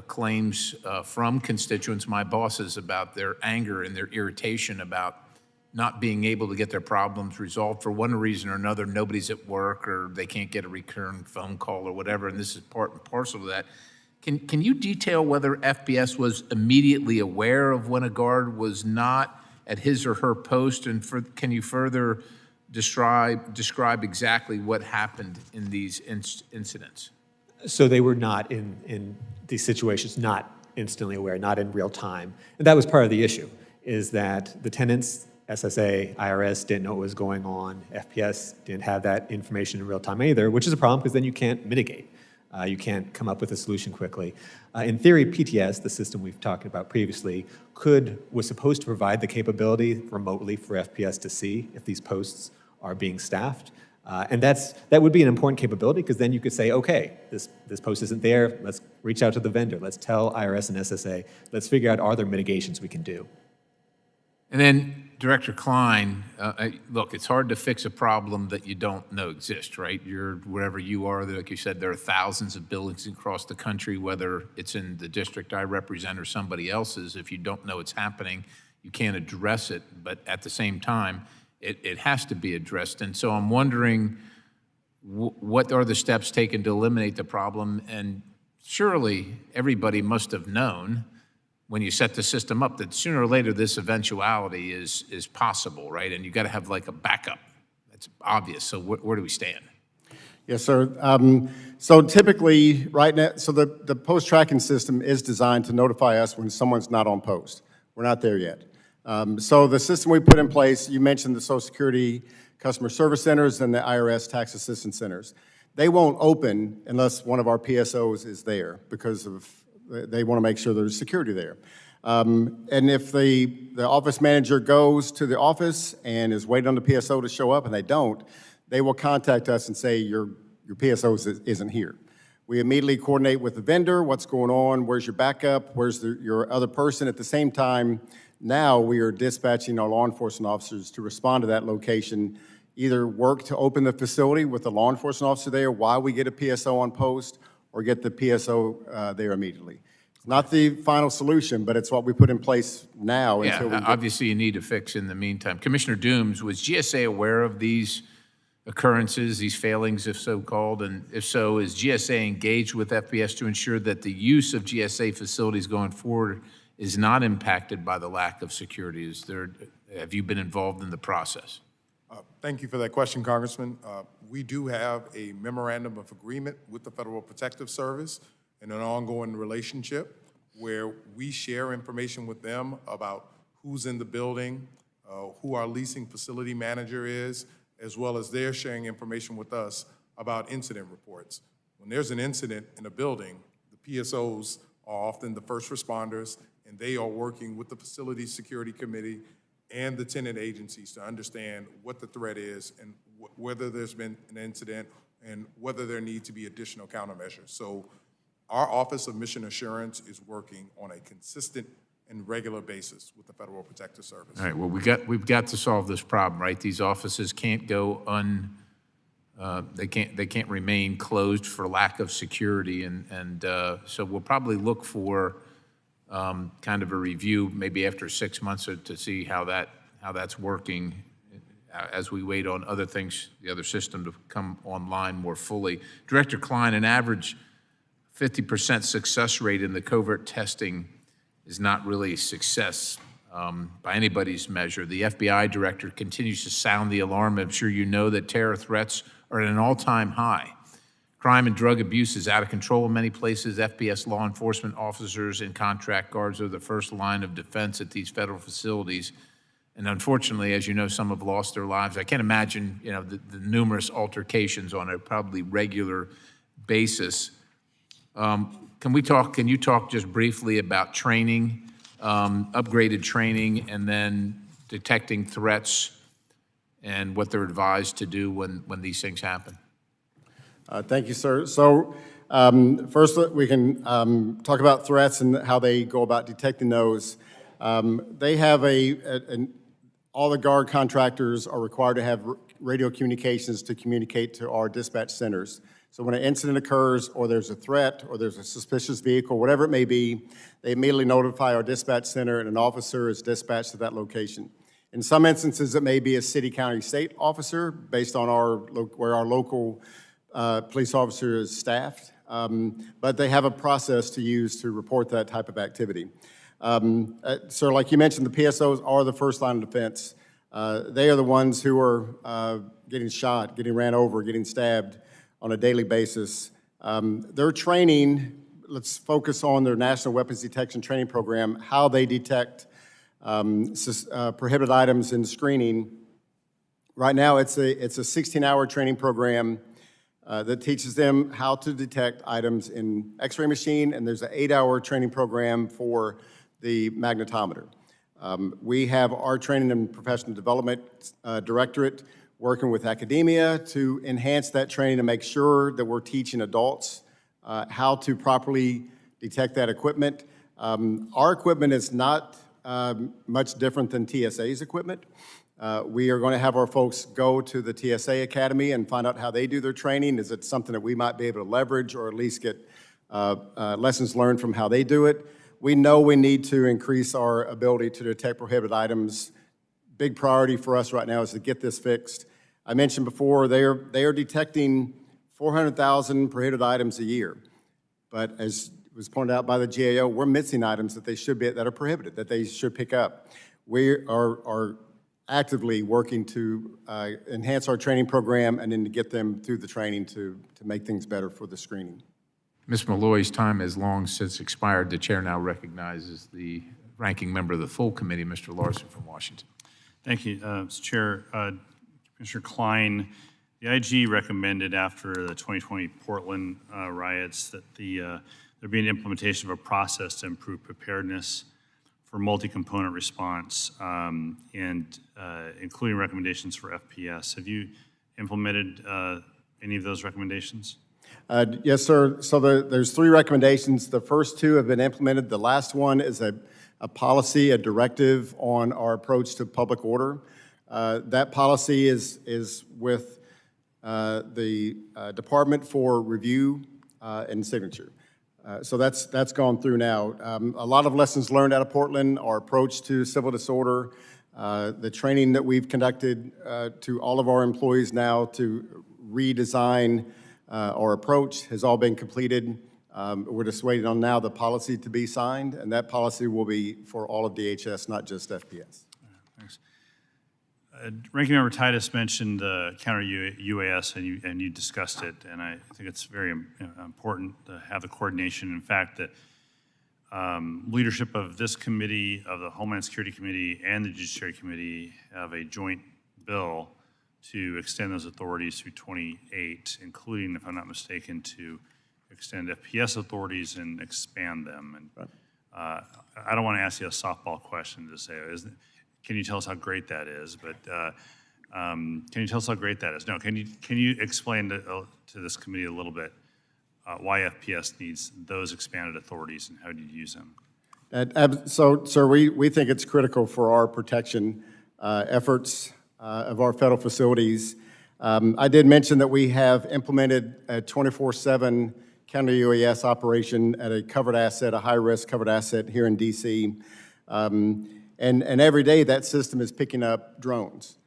claims from constituents, my bosses, about their anger and their irritation about not being able to get their problems resolved for one reason or another. Nobody's at work, or they can't get a recurring phone call or whatever, and this is part and parcel to that. Can you detail whether FPS was immediately aware of when a guard was not at his or her post, and can you further describe exactly what happened in these incidents? So they were not in these situations, not instantly aware, not in real time. And that was part of the issue, is that the tenants, SSA, IRS didn't know what was going on. FPS didn't have that information in real time either, which is a problem because then you can't mitigate. You can't come up with a solution quickly. In theory, PTS, the system we've talked about previously, was supposed to provide the capability remotely for FPS to see if these posts are being staffed. And that would be an important capability because then you could say, okay, this post isn't there. Let's reach out to the vendor. Let's tell IRS and SSA. Let's figure out, are there mitigations we can do? And then, Director Klein, look, it's hard to fix a problem that you don't know exists, right? You're wherever you are, like you said, there are thousands of buildings across the country, whether it's in the district I represent or somebody else's. If you don't know it's happening, you can't address it. But at the same time, it has to be addressed. And so I'm wondering, what are the steps taken to eliminate the problem? And surely everybody must have known when you set the system up that sooner or later this eventuality is possible, right? And you got to have like a backup. That's obvious. So where do we stand? Yes, sir. So typically, right now, so the post tracking system is designed to notify us when someone's not on post. We're not there yet. So the system we put in place, you mentioned the Social Security Customer Service Centers and the IRS Tax Assistance Centers. They won't open unless one of our PSOs is there because they want to make sure there's security there. And if the office manager goes to the office and is waiting on the PSO to show up and they don't, they will contact us and say, your PSO isn't here. We immediately coordinate with the vendor, what's going on, where's your backup, where's your other person. At the same time, now we are dispatching our law enforcement officers to respond to that location, either work to open the facility with the law enforcement officer there while we get a PSO on post, or get the PSO there immediately. It's not the final solution, but it's what we put in place now until we Yeah, get. obviously you need to fix in the meantime. Commissioner Dooms, was GSA aware of these occurrences, these failings if so called? And if so, is GSA engaged with FPS to ensure that the use of GSA facilities going forward is not impacted by the lack of security? Have you been involved in the process? Thank you for that question, Congressman. We do have a memorandum of agreement with the Federal Protective Service and an ongoing relationship where we share information with them about who's in the building, who our leasing facility manager is, as well as they're sharing information with us about incident reports. When there's an incident in a building, the PSOs are often the first responders, and they are working with the Facility Security Committee and the tenant agencies to understand what the threat is and whether there's been an incident and whether there need to be additional countermeasures. So our Office of Mission Assurance is working on a consistent and regular basis with the Federal Protective Service. All right, well, we've got to solve this problem, right? These offices can't go they can't remain closed for lack of security, and so we'll probably look for kind of a review maybe after 6 months to see how that's working as we wait on other things, the other system to come online more fully. Director Klein, an average 50% success rate in the covert testing is not really a success by anybody's measure. The FBI director continues to sound the alarm. I'm sure you know that terror threats are at an all-time high. Crime and drug abuse is out of control in many places. FPS law enforcement officers and contract guards are the first line of defense at these federal facilities. And unfortunately, as you know, some have lost their lives. I can't imagine, the numerous altercations on a probably regular basis. Can you talk just briefly about training, upgraded training, and then detecting threats and what they're advised to do when these things happen? Thank you, sir. So first, we can talk about threats and how they go about detecting those. They have all the guard contractors are required to have radio communications to communicate to our dispatch centers. So when an incident occurs, or there's a threat, or there's a suspicious vehicle, whatever it may be, they immediately notify our dispatch center, and an officer is dispatched to that location. In some instances, it may be a city, county, state officer based on where our local police officer is staffed, but they have a process to use to report that type of activity. Sir, like you mentioned, the PSOs are the first line of defense. They are the ones who are getting shot, getting ran over, getting stabbed on a daily basis. Their training, let's focus on their National Weapons Detection Training Program, how they detect prohibited items in screening. Right now, it's a 16-hour training program that teaches them how to detect items in X-ray machine, and there's an 8-hour training program for the magnetometer. We have our Training and Professional Development Directorate working with academia to enhance that training to make sure that we're teaching adults how to properly detect that equipment. Our equipment is not much different than TSA's equipment. We are going to have our folks go to the TSA Academy and find out how they do their training. Is it something that we might be able to leverage, or at least get lessons learned from how they do it? We know we need to increase our ability to detect prohibited items. Big priority for us right now is to get this fixed. I mentioned before, they are detecting 400,000 prohibited items a year. But as was pointed out by the GAO, we're missing items that are prohibited, that they should pick up. We are actively working to enhance our training program and then to get them through the training to make things better for the screening. Ms. Malloy's time has long since expired. The chair now recognizes the ranking member of the full committee, Mr. Larson from Washington. Thank you, Mr. Chair. Commissioner Klein, the IG recommended after the 2020 Portland riots that there be an implementation of a process to improve preparedness for multi-component response and including recommendations for FPS. Have you implemented any of those recommendations? Yes, sir. So there's 3 recommendations. The first 2 have been implemented. The last one is a policy, a directive on our approach to public order. That policy is with the Department for review and signature. So that's gone through now. A lot of lessons learned out of Portland, our approach to civil disorder, the training that we've conducted to all of our employees now to redesign our approach has all been completed. We're just waiting on now the policy to be signed, and that policy will be for all of DHS, not just FPS. Thanks. Ranking Member Titus mentioned counter UAS, and you discussed it, and I think it's very important to have the coordination. In fact, the leadership of this committee, of the Homeland Security Committee, and the Judiciary Committee have a joint bill to extend those authorities through 28, including, if I'm not mistaken, to extend FPS authorities and expand them. And I don't want to ask you a softball question to say, can you tell us how great that is? But can you tell us how great that is? No, can you explain to this committee a little bit why FPS needs those expanded authorities and how do you use them? So, sir, we think it's critical for our protection efforts of our federal facilities. I did mention that we have implemented a 24/7 counter UAS operation at a covered asset, a high-risk covered asset here in D.C. And every day that system is picking up drones.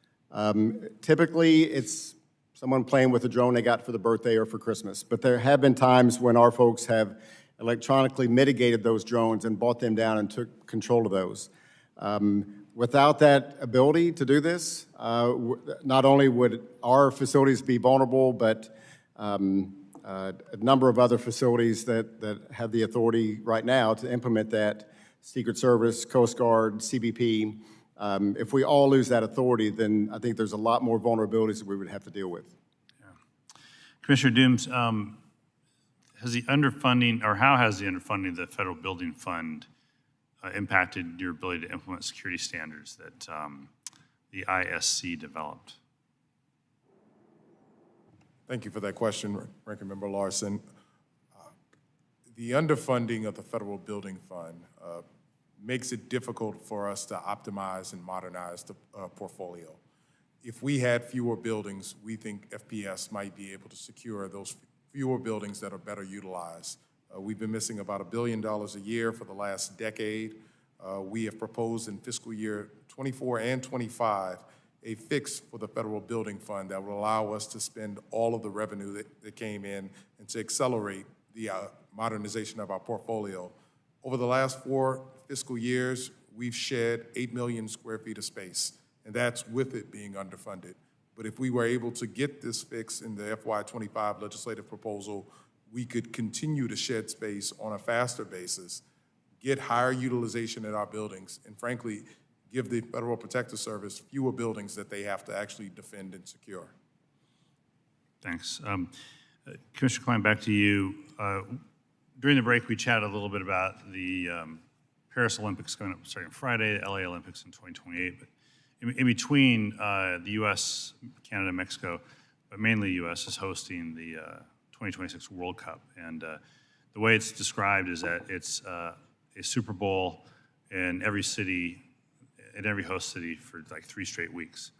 Typically, it's someone playing with a drone they got for the birthday or for Christmas. But there have been times when our folks have electronically mitigated those drones and brought them down and took control of those. Without that ability to do this, not only would our facilities be vulnerable, but a number of other facilities that have the authority right now to implement that, Secret Service, Coast Guard, CBP, if we all lose that authority, then I think there's a lot more vulnerabilities that we would have to deal with. Yeah. Commissioner Dooms, has the underfunding, or how has the underfunding of the Federal Building Fund impacted your ability to implement security standards that the ISC developed? Thank you for that question, Ranking Member Larson. The underfunding of the Federal Building Fund makes it difficult for us to optimize and modernize the portfolio. If we had fewer buildings, we think FPS might be able to secure those fewer buildings that are better utilized. We've been missing about $1 billion a year for the last decade. We have proposed in fiscal year 24 and 25 a fix for the Federal Building Fund that will allow us to spend all of the revenue that came in and to accelerate the modernization of our portfolio. Over the last 4 fiscal years, we've shed 8 million square feet of space, and that's with it being underfunded. But if we were able to get this fix in the FY25 legislative proposal, we could continue to shed space on a faster basis, get higher utilization in our buildings, and frankly, give the Federal Protective Service fewer buildings that they have to actually defend and secure. Thanks. Commissioner Klein, back to you. During the break, we chatted a little bit about the Paris Olympics coming up starting Friday, the LA Olympics in 2028. But in between, the U.S., Canada, Mexico, but mainly U.S. is hosting the 2026 World Cup. And the way it's described is that it's a Super Bowl in every city, in every host city for like 3 straight weeks.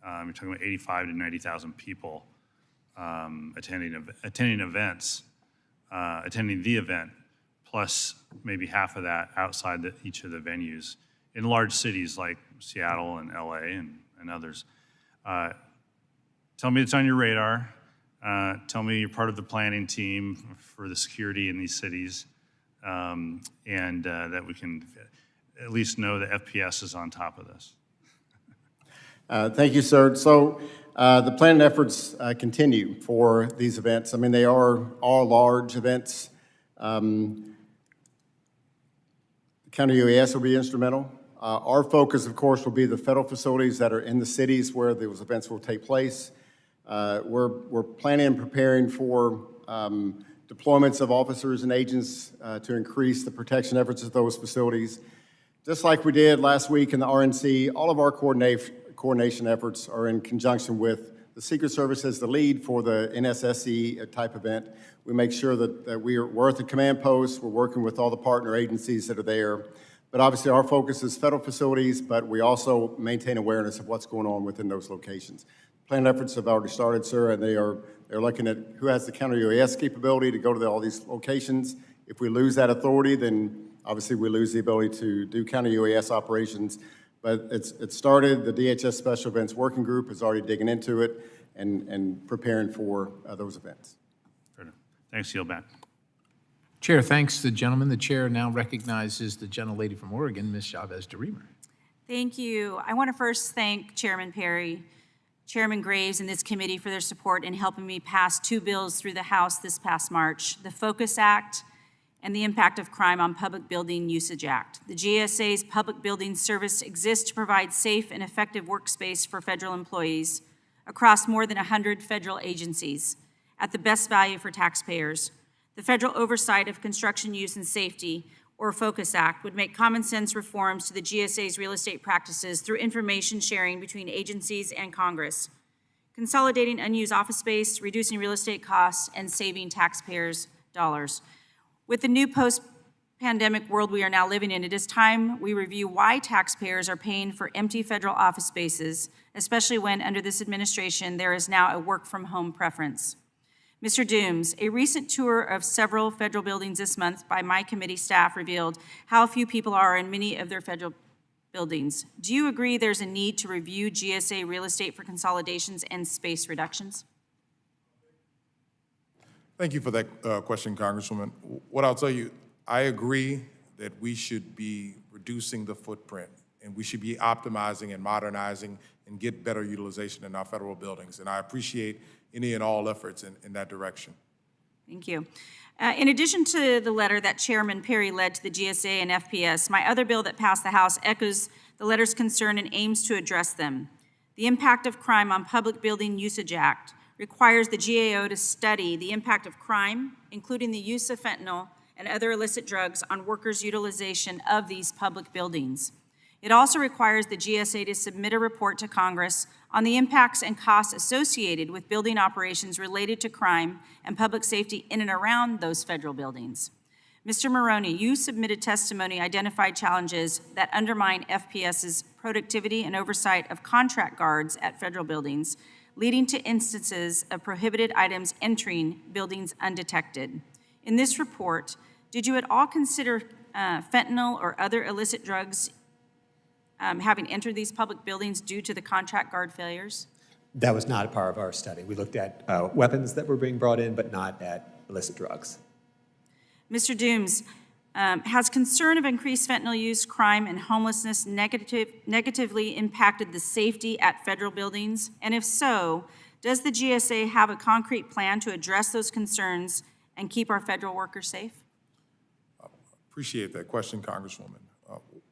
You're talking about 85 to 90,000 people attending events, attending the event, plus maybe half of that outside each of the venues in large cities like Seattle and LA and others. Tell me it's on your radar. Tell me you're part of the planning team for the security in these cities, and that we can at least know that FPS is on top of this. Thank you, sir. So the planning efforts continue for these events. I mean, they are all large events. Counter UAS will be instrumental. Our focus, of course, will be the federal facilities that are in the cities where those events will take place. We're planning and preparing for deployments of officers and agents to increase the protection efforts of those facilities. Just like we did last week in the RNC, all of our coordination efforts are in conjunction with the Secret Service as the lead for the NSSE type event. We make sure that we're at the command post, we're working with all the partner agencies that are there. But obviously our focus is federal facilities, but we also maintain awareness of what's going on within those locations. Planned efforts have already started, sir, and they're looking at who has the counter UAS capability to go to all these locations. If we lose that authority, then obviously we lose the ability to do counter UAS operations. But it started, the DHS Special Events Working Group is already digging into it and preparing for those events. Fair enough. Thanks, yield back. Chair thanks the gentleman. The chair now recognizes the gentlelady from Oregon, Ms. Chavez DeRemer. Thank you. I want to first thank Chairman Perry, Chairman Graves, and this committee for their support in helping me pass 2 bills through the House this past March, the FOCUS Act and the Impact of Crime on Public Building Usage Act. The GSA's Public Building Service exists to provide safe and effective workspace for federal employees across more than 100 federal agencies at the best value for taxpayers. The Federal Oversight of Construction Use and Safety, or FOCUS Act, would make common sense reforms to the GSA's real estate practices through information sharing between agencies and Congress, consolidating unused office space, reducing real estate costs, and saving taxpayers' dollars. With the new post-pandemic world we are now living in, it is time we review why taxpayers are paying for empty federal office spaces, especially when, under this administration, there is now a work-from-home preference. Mr. Dooms, a recent tour of several federal buildings this month by my committee staff revealed how few people are in many of their federal buildings. Do you agree there's a need to review GSA real estate for consolidations and space reductions? Thank you for that question, Congresswoman. What I'll tell you, I agree that we should be reducing the footprint and we should be optimizing and modernizing and get better utilization in our federal buildings. And I appreciate any and all efforts in that direction. Thank you. In addition to the letter that Chairman Perry led to the GSA and FPS, my other bill that passed the House echoes the letter's concern and aims to address them. The Impact of Crime on Public Building Usage Act requires the GAO to study the impact of crime, including the use of fentanyl and other illicit drugs, on workers' utilization of these public buildings. It also requires the GSA to submit a report to Congress on the impacts and costs associated with building operations related to crime and public safety in and around those federal buildings. Mr. Maroney, you submitted testimony identified challenges that undermine FPS's productivity and oversight of contract guards at federal buildings, leading to instances of prohibited items entering buildings undetected. In this report, did you at all consider fentanyl or other illicit drugs having entered these public buildings due to the contract guard failures? That was not a part of our study. We looked at weapons that were being brought in, but not at illicit drugs. Mr. Dooms, has concern of increased fentanyl use, crime, and homelessness negatively impacted the safety at federal buildings? And if so, does the GSA have a concrete plan to address those concerns and keep our federal workers safe? Appreciate that question, Congresswoman.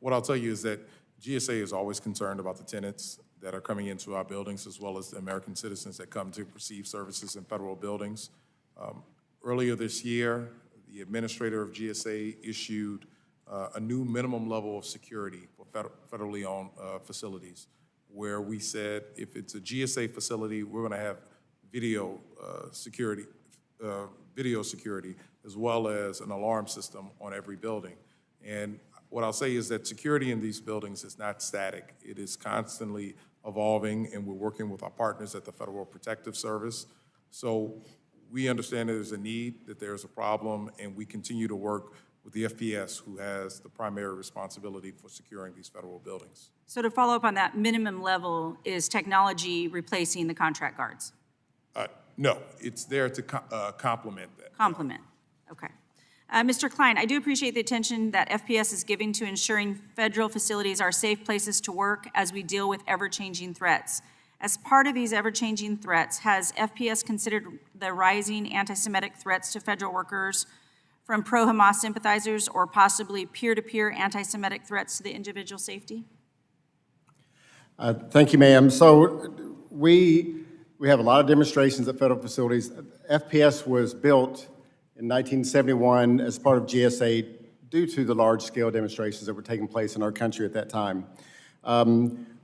What I'll tell you is that GSA is always concerned about the tenants that are coming into our buildings, as well as the American citizens that come to receive services in federal buildings. Earlier this year, the administrator of GSA issued a new minimum level of security for federally owned facilities, where we said if it's a GSA facility, we're going to have video security, as well as an alarm system on every building. And what I'll say is that security in these buildings is not static. It is constantly evolving, and we're working with our partners at the Federal Protective Service. So we understand that there's a need, that there's a problem, and we continue to work with the FPS, who has the primary responsibility for securing these federal buildings. So to follow up on that, minimum level is technology replacing the contract guards? No, it's there to complement that. Complement, okay. Mr. Klein, I do appreciate the attention that FPS is giving to ensuring federal facilities are safe places to work as we deal with ever-changing threats. As part of these ever-changing threats, has FPS considered the rising anti-Semitic threats to federal workers from pro-Hamas sympathizers or possibly peer-to-peer anti-Semitic threats to the individual safety? Thank you, ma'am. So we have a lot of demonstrations at federal facilities. FPS was built in 1971 as part of GSA due to the large-scale demonstrations that were taking place in our country at that time.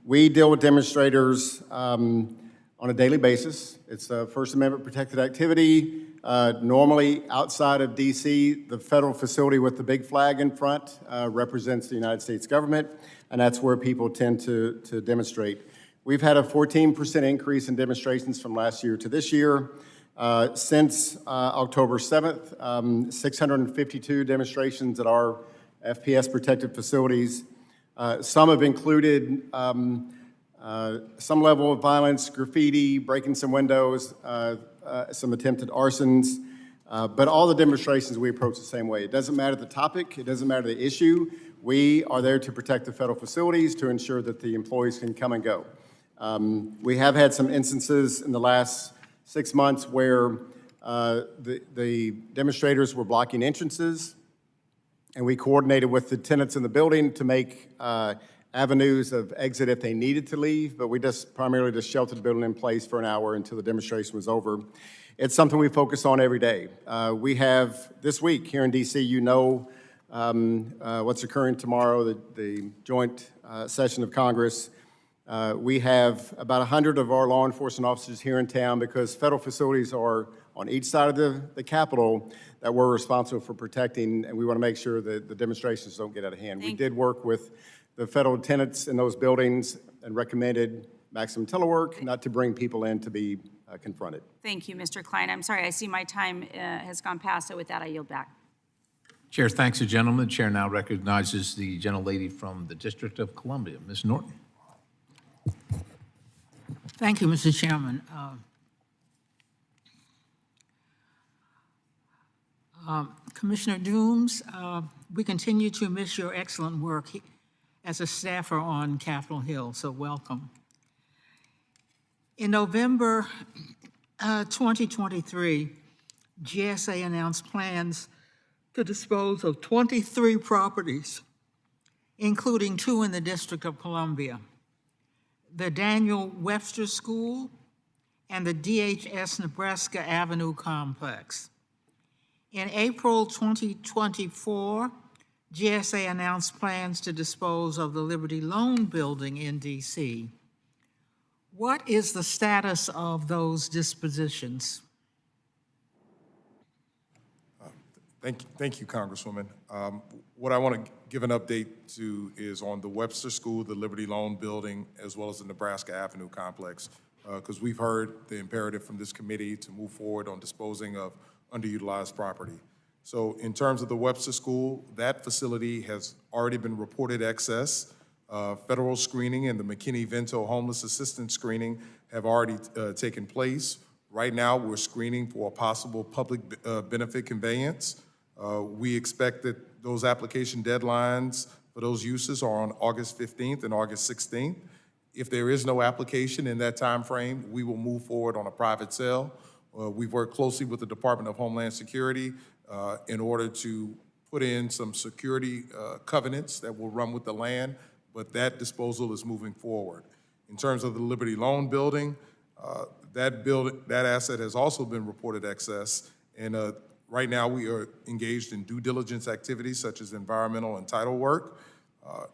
We deal with demonstrators on on a daily basis. It's a First Amendment protected activity. Normally, outside of DC, the federal facility with the big flag in front represents the United States government, and that's where people tend to demonstrate. We've had a 14% increase in demonstrations from last year to this year. Since October 7th, 652 demonstrations at our FPS protected facilities. Some have included some level of violence, graffiti, breaking some windows, some attempted arsons, but all the demonstrations we approach the same way. It doesn't matter the topic, it doesn't matter the issue. We are there to protect the federal facilities, to ensure that the employees can come and go. We have had some instances in the last 6 months where the demonstrators were blocking entrances, and we coordinated with the tenants in the building to make avenues of exit if they needed to leave, but we primarily just sheltered the building in place for an hour until the demonstration was over. It's something we focus on every day. We have, this week here in DC, you know what's occurring tomorrow, the joint session of Congress. We have about 100 of our law enforcement officers here in town because federal facilities are on each side of the Capitol that we're responsible for protecting, and we want to make sure that the demonstrations don't get out of hand. We did work with the federal tenants in those buildings and recommended maximum telework, not to bring people in to be confronted. Thank you, Mr. Klein. I'm sorry, I see my time has gone past, so with that, I yield back. Chair thanks the gentleman. The chair now recognizes the gentlelady from the District of Columbia, Ms. Norton. Thank you, Mr. Chairman. Commissioner Dooms, we continue to miss your excellent work as a staffer on Capitol Hill, so welcome. In November 2023, GSA announced plans to dispose of 23 properties, including 2 in the District of Columbia: the Daniel Webster School and the DHS Nebraska Avenue Complex. In April 2024, GSA announced plans to dispose of the Liberty Loan Building in DC. What is the status of those dispositions? Thank you, Congresswoman. What I want to give an update to is on the Webster School, the Liberty Loan Building, as well as the Nebraska Avenue Complex, because we've heard the imperative from this committee to move forward on disposing of underutilized property. So in terms of the Webster School, that facility has already been reported excess. Federal screening and the McKinney-Vento homeless assistance screening have already taken place. Right now, we're screening for a possible public benefit conveyance. We expect that those application deadlines for those uses are on August 15th and August 16th. If there is no application in that time frame, we will move forward on a private sale. We've worked closely with the Department of Homeland Security in order to put in some security covenants that will run with the land, but that disposal is moving forward. In terms of the Liberty Loan Building, that asset has also been reported excess, and right now we are engaged in due diligence activities such as environmental and title work.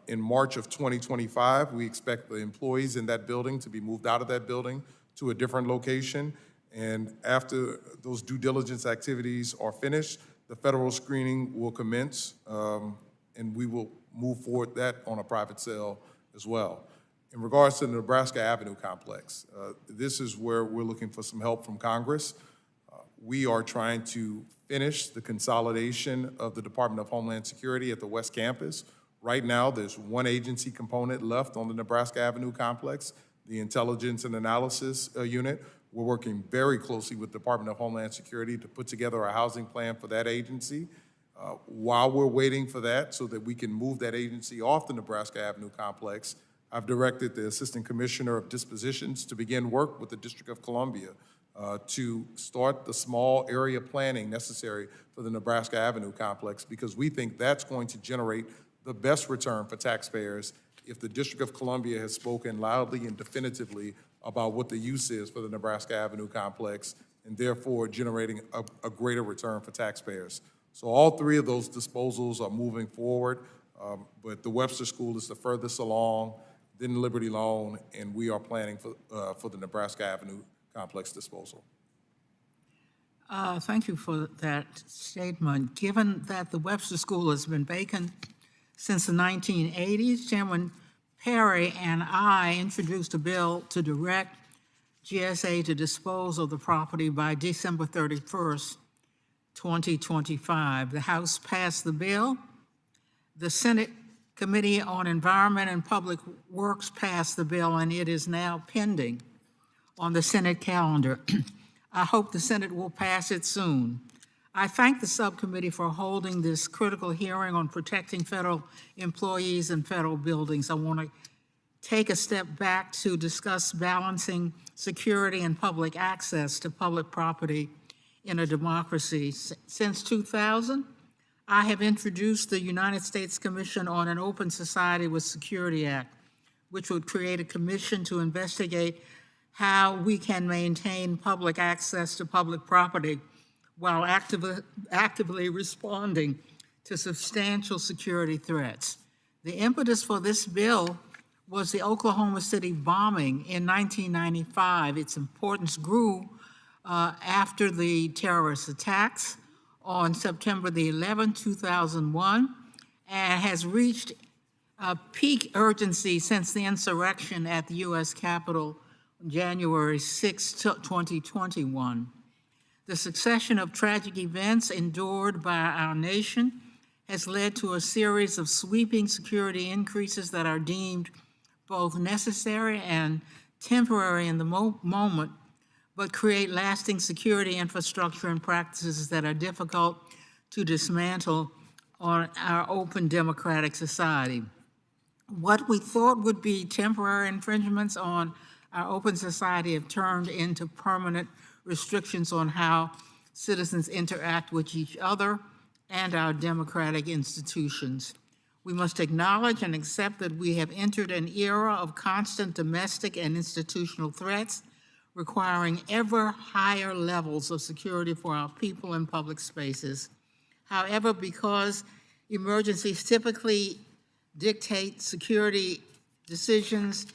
In March of 2025, we expect the employees in that building to be moved out of that building to a different location, and after those due diligence activities are finished, the federal screening will commence, and we will move forward that on a private sale as well. In regards to the Nebraska Avenue Complex, this is where we're looking for some help from Congress. We are trying to finish the consolidation of the Department of Homeland Security at the West Campus. Right now, there's one agency component left on the Nebraska Avenue Complex, the Intelligence and Analysis Unit. We're working very closely with the Department of Homeland Security to put together a housing plan for that agency. While we're waiting for that so that we can move that agency off the Nebraska Avenue Complex, I've directed the Assistant Commissioner of Dispositions to begin work with the District of Columbia to start the small area planning necessary for the Nebraska Avenue Complex, because we think that's going to generate the best return for taxpayers if the District of Columbia has spoken loudly and definitively about what the use is for the Nebraska Avenue Complex, and therefore generating a greater return for taxpayers. So all 3 of those disposals are moving forward, but the Webster School is the furthest along. then Liberty Loan, and we are planning for the Nebraska Avenue complex disposal. Thank you for that statement. Given that the Webster School has been vacant since the 1980s, Chairman Perry and I introduced a bill to direct GSA to dispose of the property by December 31st, 2025. The House passed the bill. The Senate Committee on Environment and Public Works passed the bill, and it is now pending on the Senate calendar. I hope the Senate will pass it soon. I thank the subcommittee for holding this critical hearing on protecting federal employees and federal buildings. I want to take a step back to discuss balancing security and public access to public property in a democracy. Since 2000, I have introduced the United States Commission on an Open Society with Security Act, which would create a commission to investigate how we can maintain public access to public property while actively responding to substantial security threats. The impetus for this bill was the Oklahoma City bombing in 1995. Its importance grew after the terrorist attacks on September the 11th, 2001, and has reached peak urgency since the insurrection at the U.S. Capitol on January 6, 2021. The succession of tragic events endured by our nation has led to a series of sweeping security increases that are deemed both necessary and temporary in the moment, but create lasting security infrastructure and practices that are difficult to dismantle on our open democratic society. What we thought would be temporary infringements on our open society have turned into permanent restrictions on how citizens interact with each other and our democratic institutions. We must acknowledge and accept that we have entered an era of constant domestic and institutional threats, requiring ever higher levels of security for our people in public spaces. However, because emergencies typically dictate security decisions,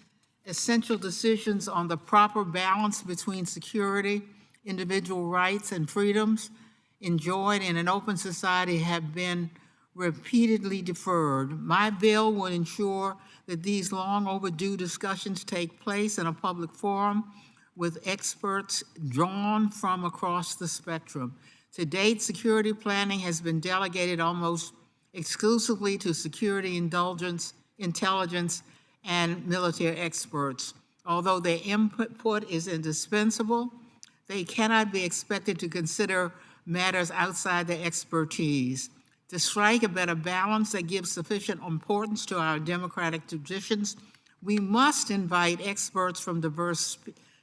essential decisions on the proper balance between security, individual rights, and freedoms enjoyed in an open society have been repeatedly deferred. My bill would ensure that these long overdue discussions take place in a public forum with experts drawn from across the spectrum. To date, security planning has been delegated almost exclusively to security intelligence, and military experts. Although their input is indispensable, they cannot be expected to consider matters outside their expertise. To strike a better balance that gives sufficient importance to our democratic traditions, we must invite experts from diverse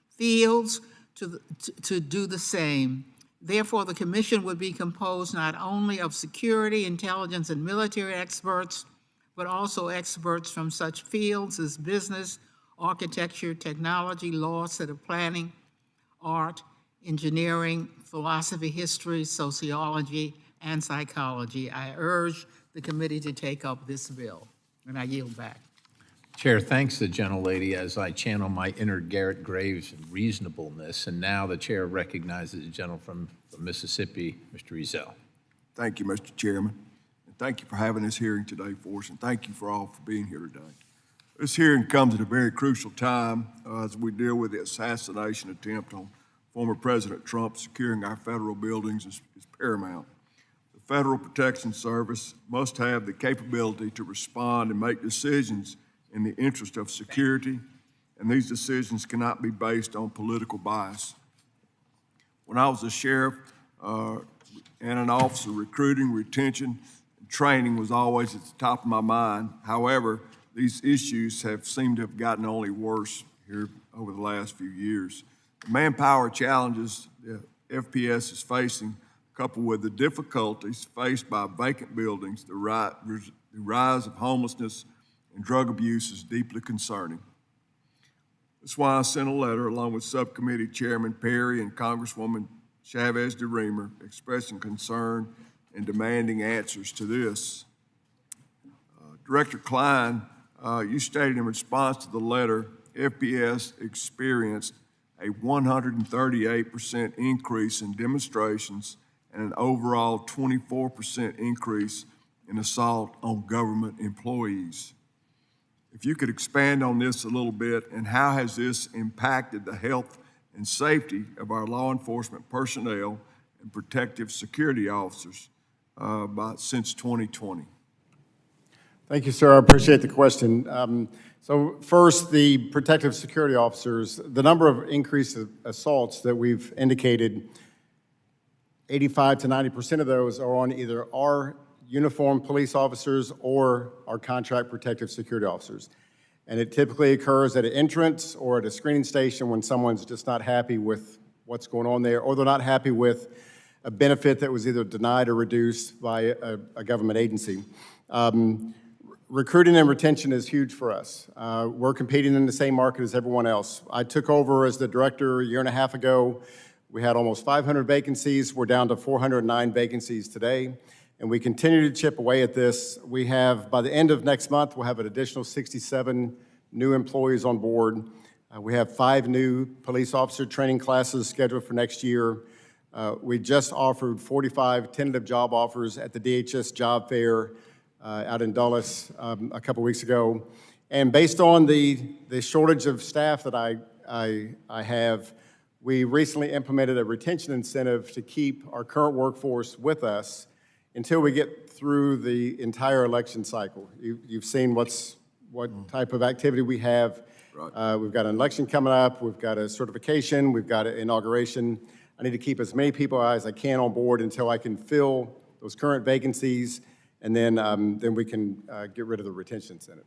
fields to do the same. Therefore, the commission would be composed not only of security, intelligence, and military experts, but also experts from such fields as business, architecture, technology, law, city planning, art, engineering, philosophy, history, sociology, and psychology. I urge the committee to take up this bill, and I yield back. Chair thanks the gentlelady as I channel my inner Garrett Graves and reasonableness. And now the chair recognizes the gentleman from Mississippi, Mr. Ezell. Thank you, Mr. Chairman. And thank you for having this hearing today for us, and thank you for all for being here today. This hearing comes at a very crucial time as we deal with the assassination attempt on former President Trump. Securing our federal buildings is paramount. The Federal Protection Service must have the capability to respond and make decisions in the interest of security, and these decisions cannot be based on political bias. When I was a sheriff and an officer, recruiting, retention, and training was always at the top of my mind. However, these issues have seemed to have gotten only worse here over the last few years. The manpower challenges the FPS is facing, coupled with the difficulties faced by vacant buildings, the rise of homelessness and drug abuse is deeply concerning. That's why I sent a letter along with Subcommittee Chairman Perry and Congresswoman Chavez DeRemer expressing concern and demanding answers to this. Director Klein you stated in response to the letter, FPS experienced a 138% increase in demonstrations and an overall 24% increase in assault on government employees. If you could expand on this a little bit, and how has this impacted the health and safety of our law enforcement personnel and protective security officers since 2020? Thank you, sir. I appreciate the question. So first, the protective security officers, the number of increased assaults that we've indicated, 85 to 90% of those are on either our uniformed police officers or our contract protective security officers. And it typically occurs at an entrance or at a screening station when someone's just not happy with what's going on there, or they're not happy with a benefit that was either denied or reduced by a government agency. Recruiting and retention is huge for us. We're competing in the same market as everyone else. I took over as the director a year and a half ago. We had almost 500 vacancies. We're down to 409 vacancies today, and we continue to chip away at this. We have, by the end of next month, we'll have an additional 67 new employees on board. We have 5 new police officer training classes scheduled for next year. We just offered 45 tentative job offers at the DHS job fair out in Dulles a couple weeks ago. And based on the shortage of staff that I have, we recently implemented a retention incentive to keep our current workforce with us until we get through the entire election cycle. You've seen what type of activity we have. Right. We've got an election coming up, we've got a certification, we've got an inauguration. I need to keep as many people as I can on board until I can fill those current vacancies, and then we can get rid of the retention incentive.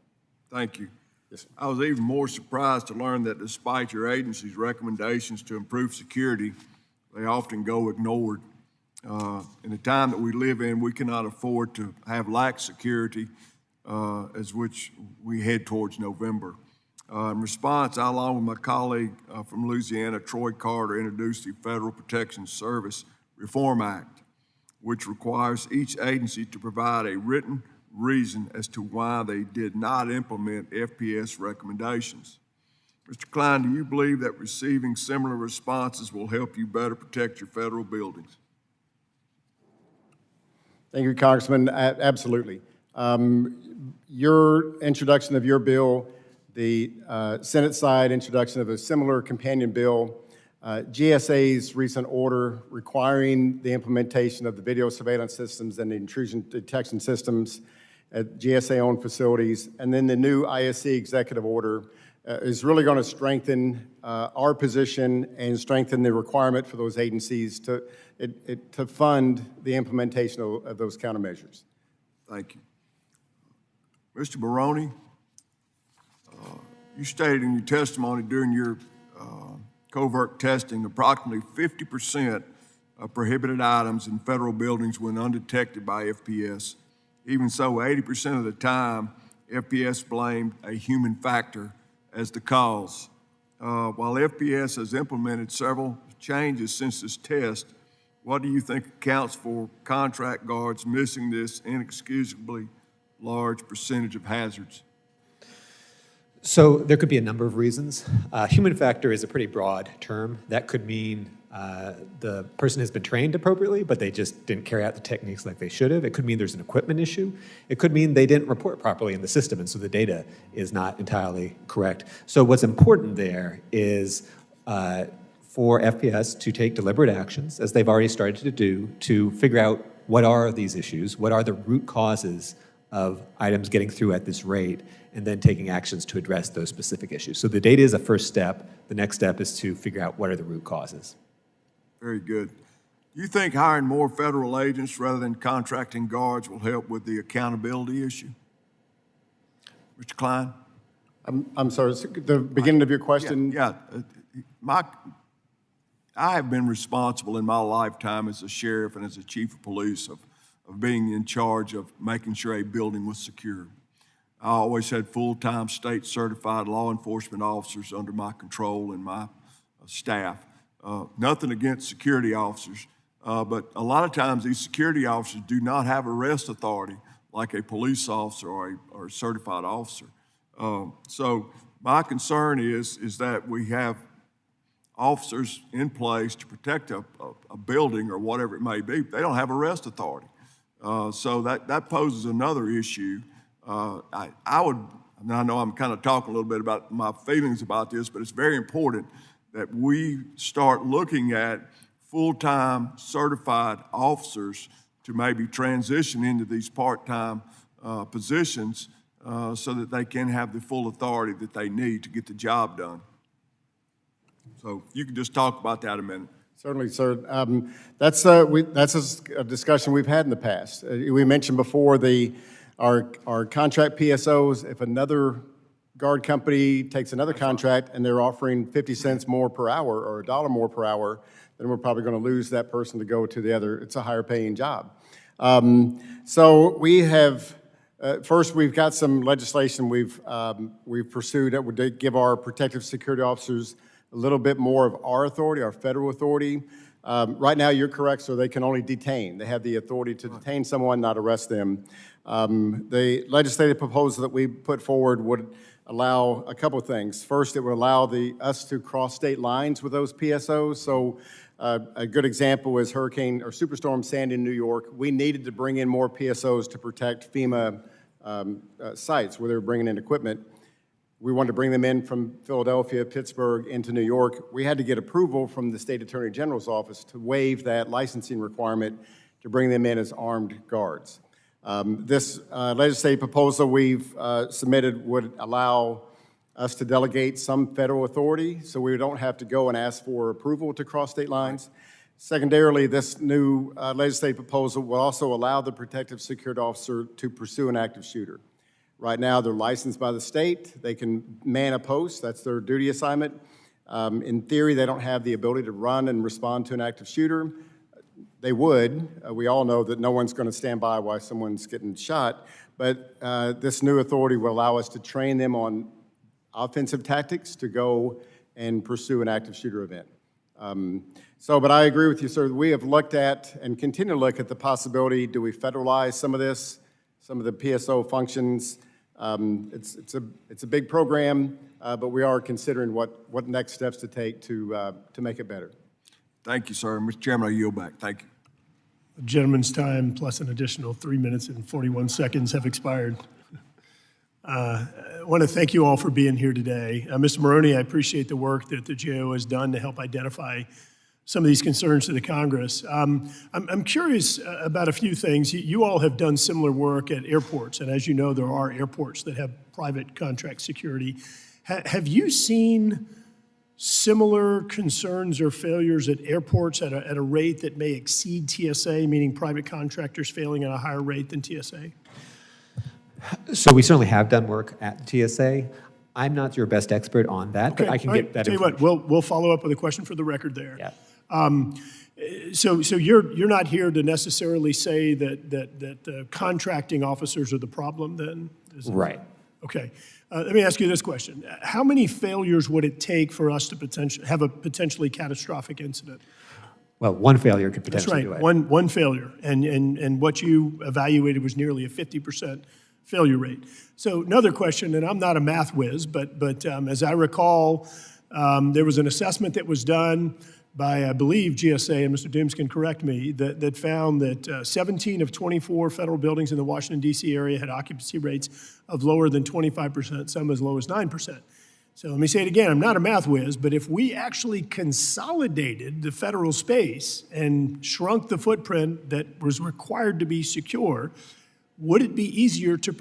Thank you. Yes, sir. I was even more surprised to learn that despite your agency's recommendations to improve security, they often go ignored. In the time that we live in, we cannot afford to have lax security as which we head towards November. In response, I, along with my colleague from Louisiana, Troy Carter, introduced the Federal Protection Service Reform Act, which requires each agency to provide a written reason as to why they did not implement FPS recommendations. Mr. Klein, do you believe that receiving similar responses will help you better protect your federal buildings? Thank you, Congressman. Absolutely. Your introduction of your bill, the Senate side introduction of a similar companion bill, GSA's recent order requiring the implementation of the video surveillance systems and the intrusion detection systems at GSA-owned facilities, and then the new ISC executive order is really going to strengthen our position and strengthen the requirement for those agencies to fund the implementation of those countermeasures. Thank you. Mr. Baroni, you stated in your testimony during your covert testing approximately 50% of prohibited items in federal buildings went undetected by FPS. Even so, 80% of the time, FPS blamed a human factor as the cause. While FPS has implemented several changes since this test, what do you think accounts for contract guards missing this inexcusably large percentage of hazards? So there could be a number of reasons. Human factor is a pretty broad term. That could mean the person has been trained appropriately, but they just didn't carry out the techniques like they should have. It could mean there's an equipment issue. It could mean they didn't report properly in the system, and so the data is not entirely correct. So what's important there is for FPS to take deliberate actions, as they've already started to do, to figure out what are these issues, what are the root causes of items getting through at this rate, and then taking actions to address those specific issues. So the data is a first step. The next step is to figure out what are the root causes. Very good. Do you think hiring more federal agents rather than contracting guards will help with the accountability issue? Mr. Klein? I'm sorry, the beginning of your question? I have been responsible in my lifetime as a sheriff and as a chief of police of being in charge of making sure a building was secure. I always had full-time state-certified law enforcement officers under my control and my staff. Nothing against security officers, but a lot of times these security officers do not have arrest authority like a police officer or a certified officer. So my concern is that we have officers in place to protect a building or whatever it may be. They don't have arrest authority. So that poses another issue. I know I'm kind of talking a little bit about my feelings about this, but it's very important that we start looking at full-time certified officers to maybe transition into these part-time positions so that they can have the full authority that they need to get the job done. So you can just talk about that a minute. Certainly, sir. That's a discussion we've had in the past. We mentioned before our contract PSOs. If another guard company takes another contract and they're offering 50 cents more per hour or $1 more per hour, then we're probably going to lose that person to go to the other. It's a higher paying job. So we have, first, we've got some legislation we've pursued that would give our protective security officers a little bit more of our authority, our federal authority. Right now, you're correct, so they can only detain. They have the authority to detain someone, not arrest them. The legislative proposal that we put forward would allow a couple of things. First, it would allow us to cross state lines with those PSOs. So a good example is Hurricane or Superstorm Sandy in New York. We needed to bring in more PSOs to protect FEMA sites where they were bringing in equipment. We wanted to bring them in from Philadelphia, Pittsburgh, into New York. We had to get approval from the State Attorney General's office to waive that licensing requirement to bring them in as armed guards. This legislative proposal we've submitted would allow us to delegate some federal authority, so we don't have to go and ask for approval to cross state lines. Secondarily, this new legislative proposal will also allow the protective security officer to pursue an active shooter. Right now, they're licensed by the state. They can man a post. That's their duty assignment. In theory, they don't have the ability to run and respond to an active shooter. They would. We all know that no one's going to stand by while someone's getting shot. But this new authority will allow us to train them on offensive tactics to go and pursue an active shooter event. But I agree with you, sir. We have looked at and continue to look at the possibility, do we federalize some of this, some of the PSO functions? It's a big program, but we are considering what next steps to take to make it better. Thank you, sir. Mr. Chairman, I yield back. Thank you. The gentleman's time plus an additional 3 minutes and 41 seconds have expired. I want to thank you all for being here today. Mr. Maroney, I appreciate the work that the GAO has done to help identify some of these concerns to the Congress. I'm curious about a few things. You all have done similar work at airports, and as you know, there are airports that have private contract security. Have you seen similar concerns or failures at airports at a rate that may exceed TSA, meaning private contractors failing at a higher rate than TSA? So we certainly have done work at TSA. I'm not your best expert on that, but I can get that information. Tell you what, we'll follow up with a question for the record there. Yeah. So you're not here to necessarily say that the contracting officers are the problem then? Right. Okay. Let me ask you this question. How many failures would it take for us to have a potentially catastrophic incident? Well, one failure could potentially That's do right, it. one failure. And what you evaluated was nearly a 50% failure rate. So another question, and I'm not a math whiz, but as I recall, there was an assessment that was done by, I believe, GSA, and Mr. Dooms can correct me, that found that 17 of 24 federal buildings in the Washington, D.C. area had occupancy rates of lower than 25%, some as low as 9%. So let me say it again, I'm not a math whiz, but if we actually consolidated the federal space and shrunk the footprint that was required to be secure, would it be easier to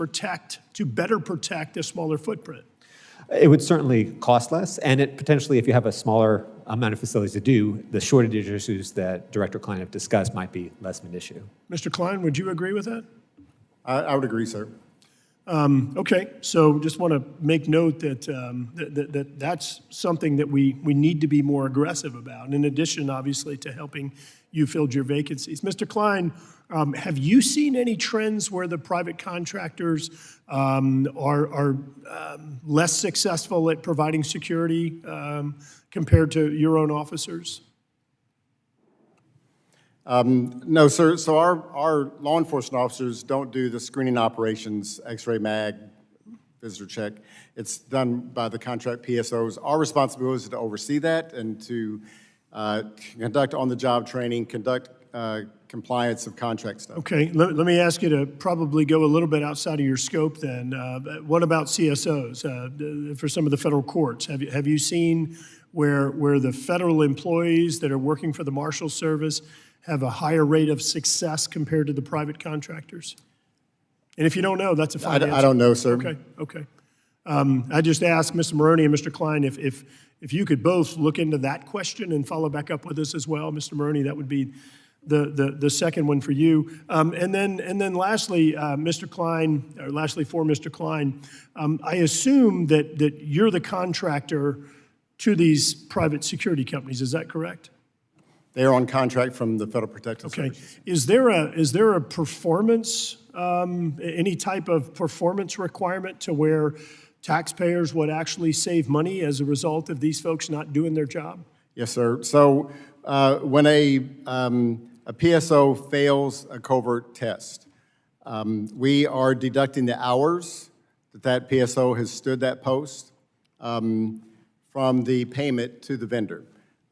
better protect a smaller footprint? It would certainly cost less, and it potentially, if you have a smaller amount of facilities to do, the shortage issues that Director Klein have discussed might be less of an issue. Mr. Klein, would you agree with that? I would agree, sir. Okay, so just want to make note that that's something that we need to be more aggressive about, in addition, obviously, to helping you fill your vacancies. Mr. Klein, have you seen any trends where the private contractors are less successful at providing security compared to your own officers? No, sir. So our law enforcement officers don't do the screening operations, X-ray mag, visitor check. It's done by the contract PSOs. Our responsibility is to oversee that and to conduct on-the-job training, conduct compliance of contract stuff. Okay, let me ask you to probably go a little bit outside of your scope then. What about CSOs for some of the federal courts? Have you seen where the federal employees that are working for the Marshal Service have a higher rate of success compared to the private contractors? And if you don't know, that's a fine answer. I don't know, sir. Okay. I just asked Mr. Maroney and Mr. Klein if you could both look into that question and follow back up with us as well. Mr. Maroney, that would be the second one for you. And then lastly, Mr. Klein, or lastly for Mr. Klein, I assume that you're the contractor to these private security companies. Is that correct? They are on contract from the Federal Protective Okay. Services. Is there a performance, any type of performance requirement to where taxpayers would actually save money as a result of these folks not doing their job? Yes, sir. So when a PSO fails a covert test, we are deducting the hours that PSO has stood that post from the payment to the vendor.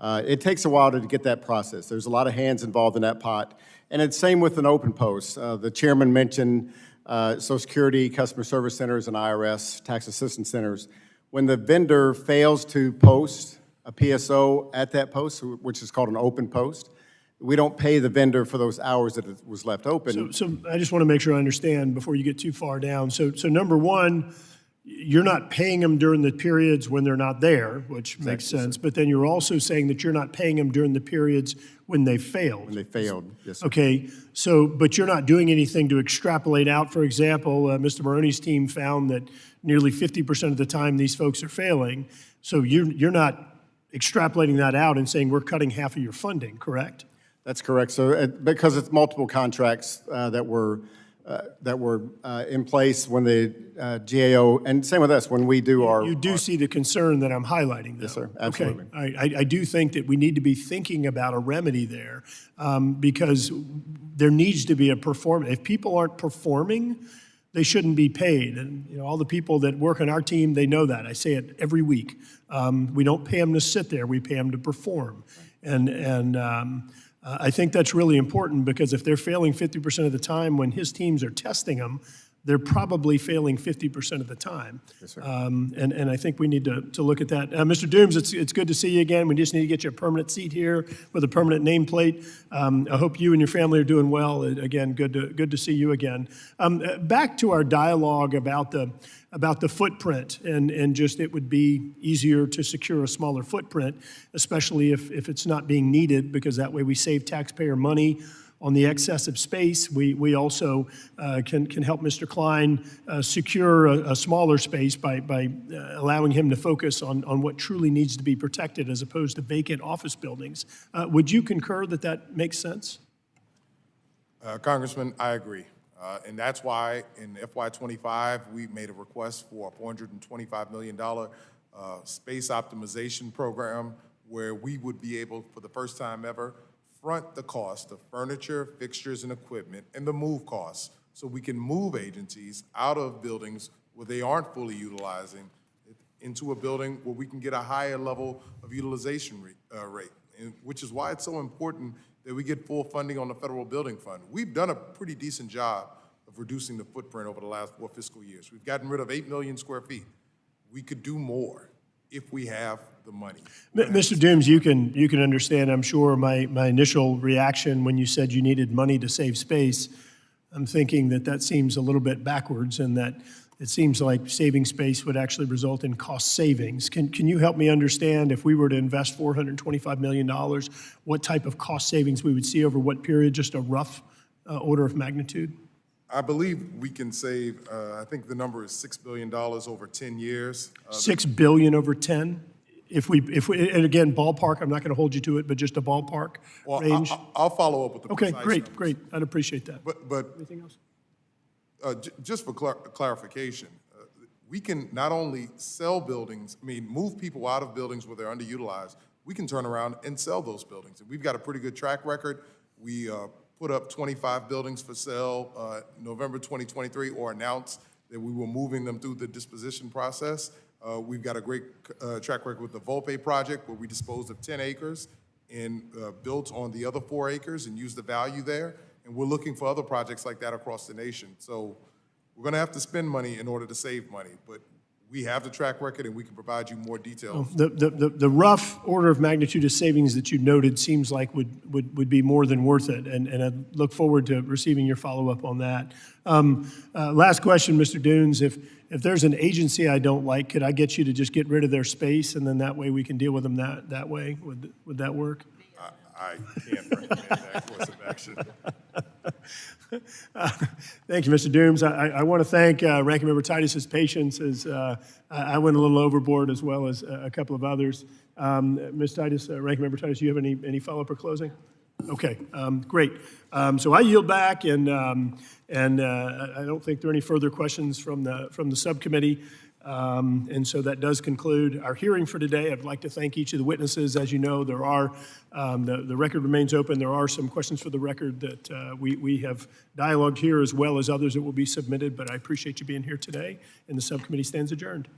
It takes a while to get that process. There's a lot of hands involved in that pot. And it's same with an open post. The chairman mentioned Social Security, Customer Service Centers, and IRS, Tax Assistance Centers. When the vendor fails to post a PSO at that post, which is called an open post, we don't pay the vendor for those hours that it was left open. So I just want to make sure I understand before you get too far down. So number one, you're not paying them during the periods when they're not there, which makes sense, but then you're also saying that you're not paying them during the periods when they failed. When they failed, yes, sir. Okay, so, but you're not doing anything to extrapolate out. For example, Mr. Maroney's team found that nearly 50% of the time these folks are failing. So you're not extrapolating that out and saying we're cutting half of your funding, correct? That's correct. So because it's multiple contracts that were in place when the GAO, and same with us, when we do our... You do see the concern that I'm highlighting, though? Yes, sir. Absolutely. Okay. I do think that we need to be thinking about a remedy there because there needs to be a performance. If people aren't performing, they shouldn't be paid. And all the people that work on our team, they know that. I say it every week. We don't pay them to sit there. We pay them to perform. And I think that's really important because if they're failing 50% of the time when his teams are testing them, they're probably failing 50% of the time. Yes, sir. And I think we need to look at that. Mr. Dooms, it's good to see you again. We just need to get you a permanent seat here with a permanent nameplate. I hope you and your family are doing well. Again, good to see you again. Back to our dialogue about the footprint and just it would be easier to secure a smaller footprint, especially if it's not being needed, because that way we save taxpayer money on the excessive space. We also can help Mr. Klein secure a smaller space by allowing him to focus on what truly needs to be protected as opposed to vacant office buildings. Would you concur that makes sense? Congressman, I agree. And that's why in FY25, we made a request for a $425 million space optimization program where we would be able, for the first time ever, front the cost of furniture, fixtures, and equipment, and the move costs, so we can move agencies out of buildings where they aren't fully utilizing into a building where we can get a higher level of utilization rate, which is why it's so important that we get full funding on the federal building fund. We've done a pretty decent job of reducing the footprint over the last 4 fiscal years. We've gotten rid of 8 million square feet. We could do more if we have the money. Mr. Dooms, you can understand, I'm sure, my initial reaction when you said you needed money to save space. I'm thinking that seems a little bit backwards and that it seems like saving space would actually result in cost savings. Can you help me understand if we were to invest $425 million, what type of cost savings we would see over what period, just a rough order of magnitude? I believe we can save, I think the number is $6 billion over 10 years. $6 billion over 10? If we, and again, ballpark, I'm not going to hold you to it, but just a ballpark range? I'll follow up with the Okay, precise great, numbers. great. I'd appreciate that. But Anything else? just for clarification, we can not only sell buildings, move people out of buildings where they're underutilized, we can turn around and sell those buildings. And we've got a pretty good track record. We put up 25 buildings for sale November 2023, or announced that we were moving them through the disposition process. We've got a great track record with the Volpe project, where we disposed of 10 acres and built on the other 4 acres and used the value there. And we're looking for other projects like that across the nation. So we're going to have to spend money in order to save money, but we have the track record and we can provide you more details. The rough order of magnitude of savings that you noted seems like would be more than worth it, and I look forward to receiving your follow-up on that. Last question, Mr. Dunes, if there's an agency I don't like, could I get you to just get rid of their space, and then that way we can deal with them that way? Would that work? I can't recommend that course of action. Thank you, Mr. Dooms. I want to thank Ranking Member Titus's patience as I went a little overboard, as well as a couple of others. Ms. Titus, Ranking Member Titus, do you have any follow-up or closing? Okay, great. So I yield back, and I don't think there are any further questions from the subcommittee. And so that does conclude our hearing for today. I'd like to thank each of the witnesses. As you know, there are, the record remains open. There are some questions for the record that we have dialogued here, as well as others that will be submitted, but I appreciate you being here today, and the subcommittee stands adjourned.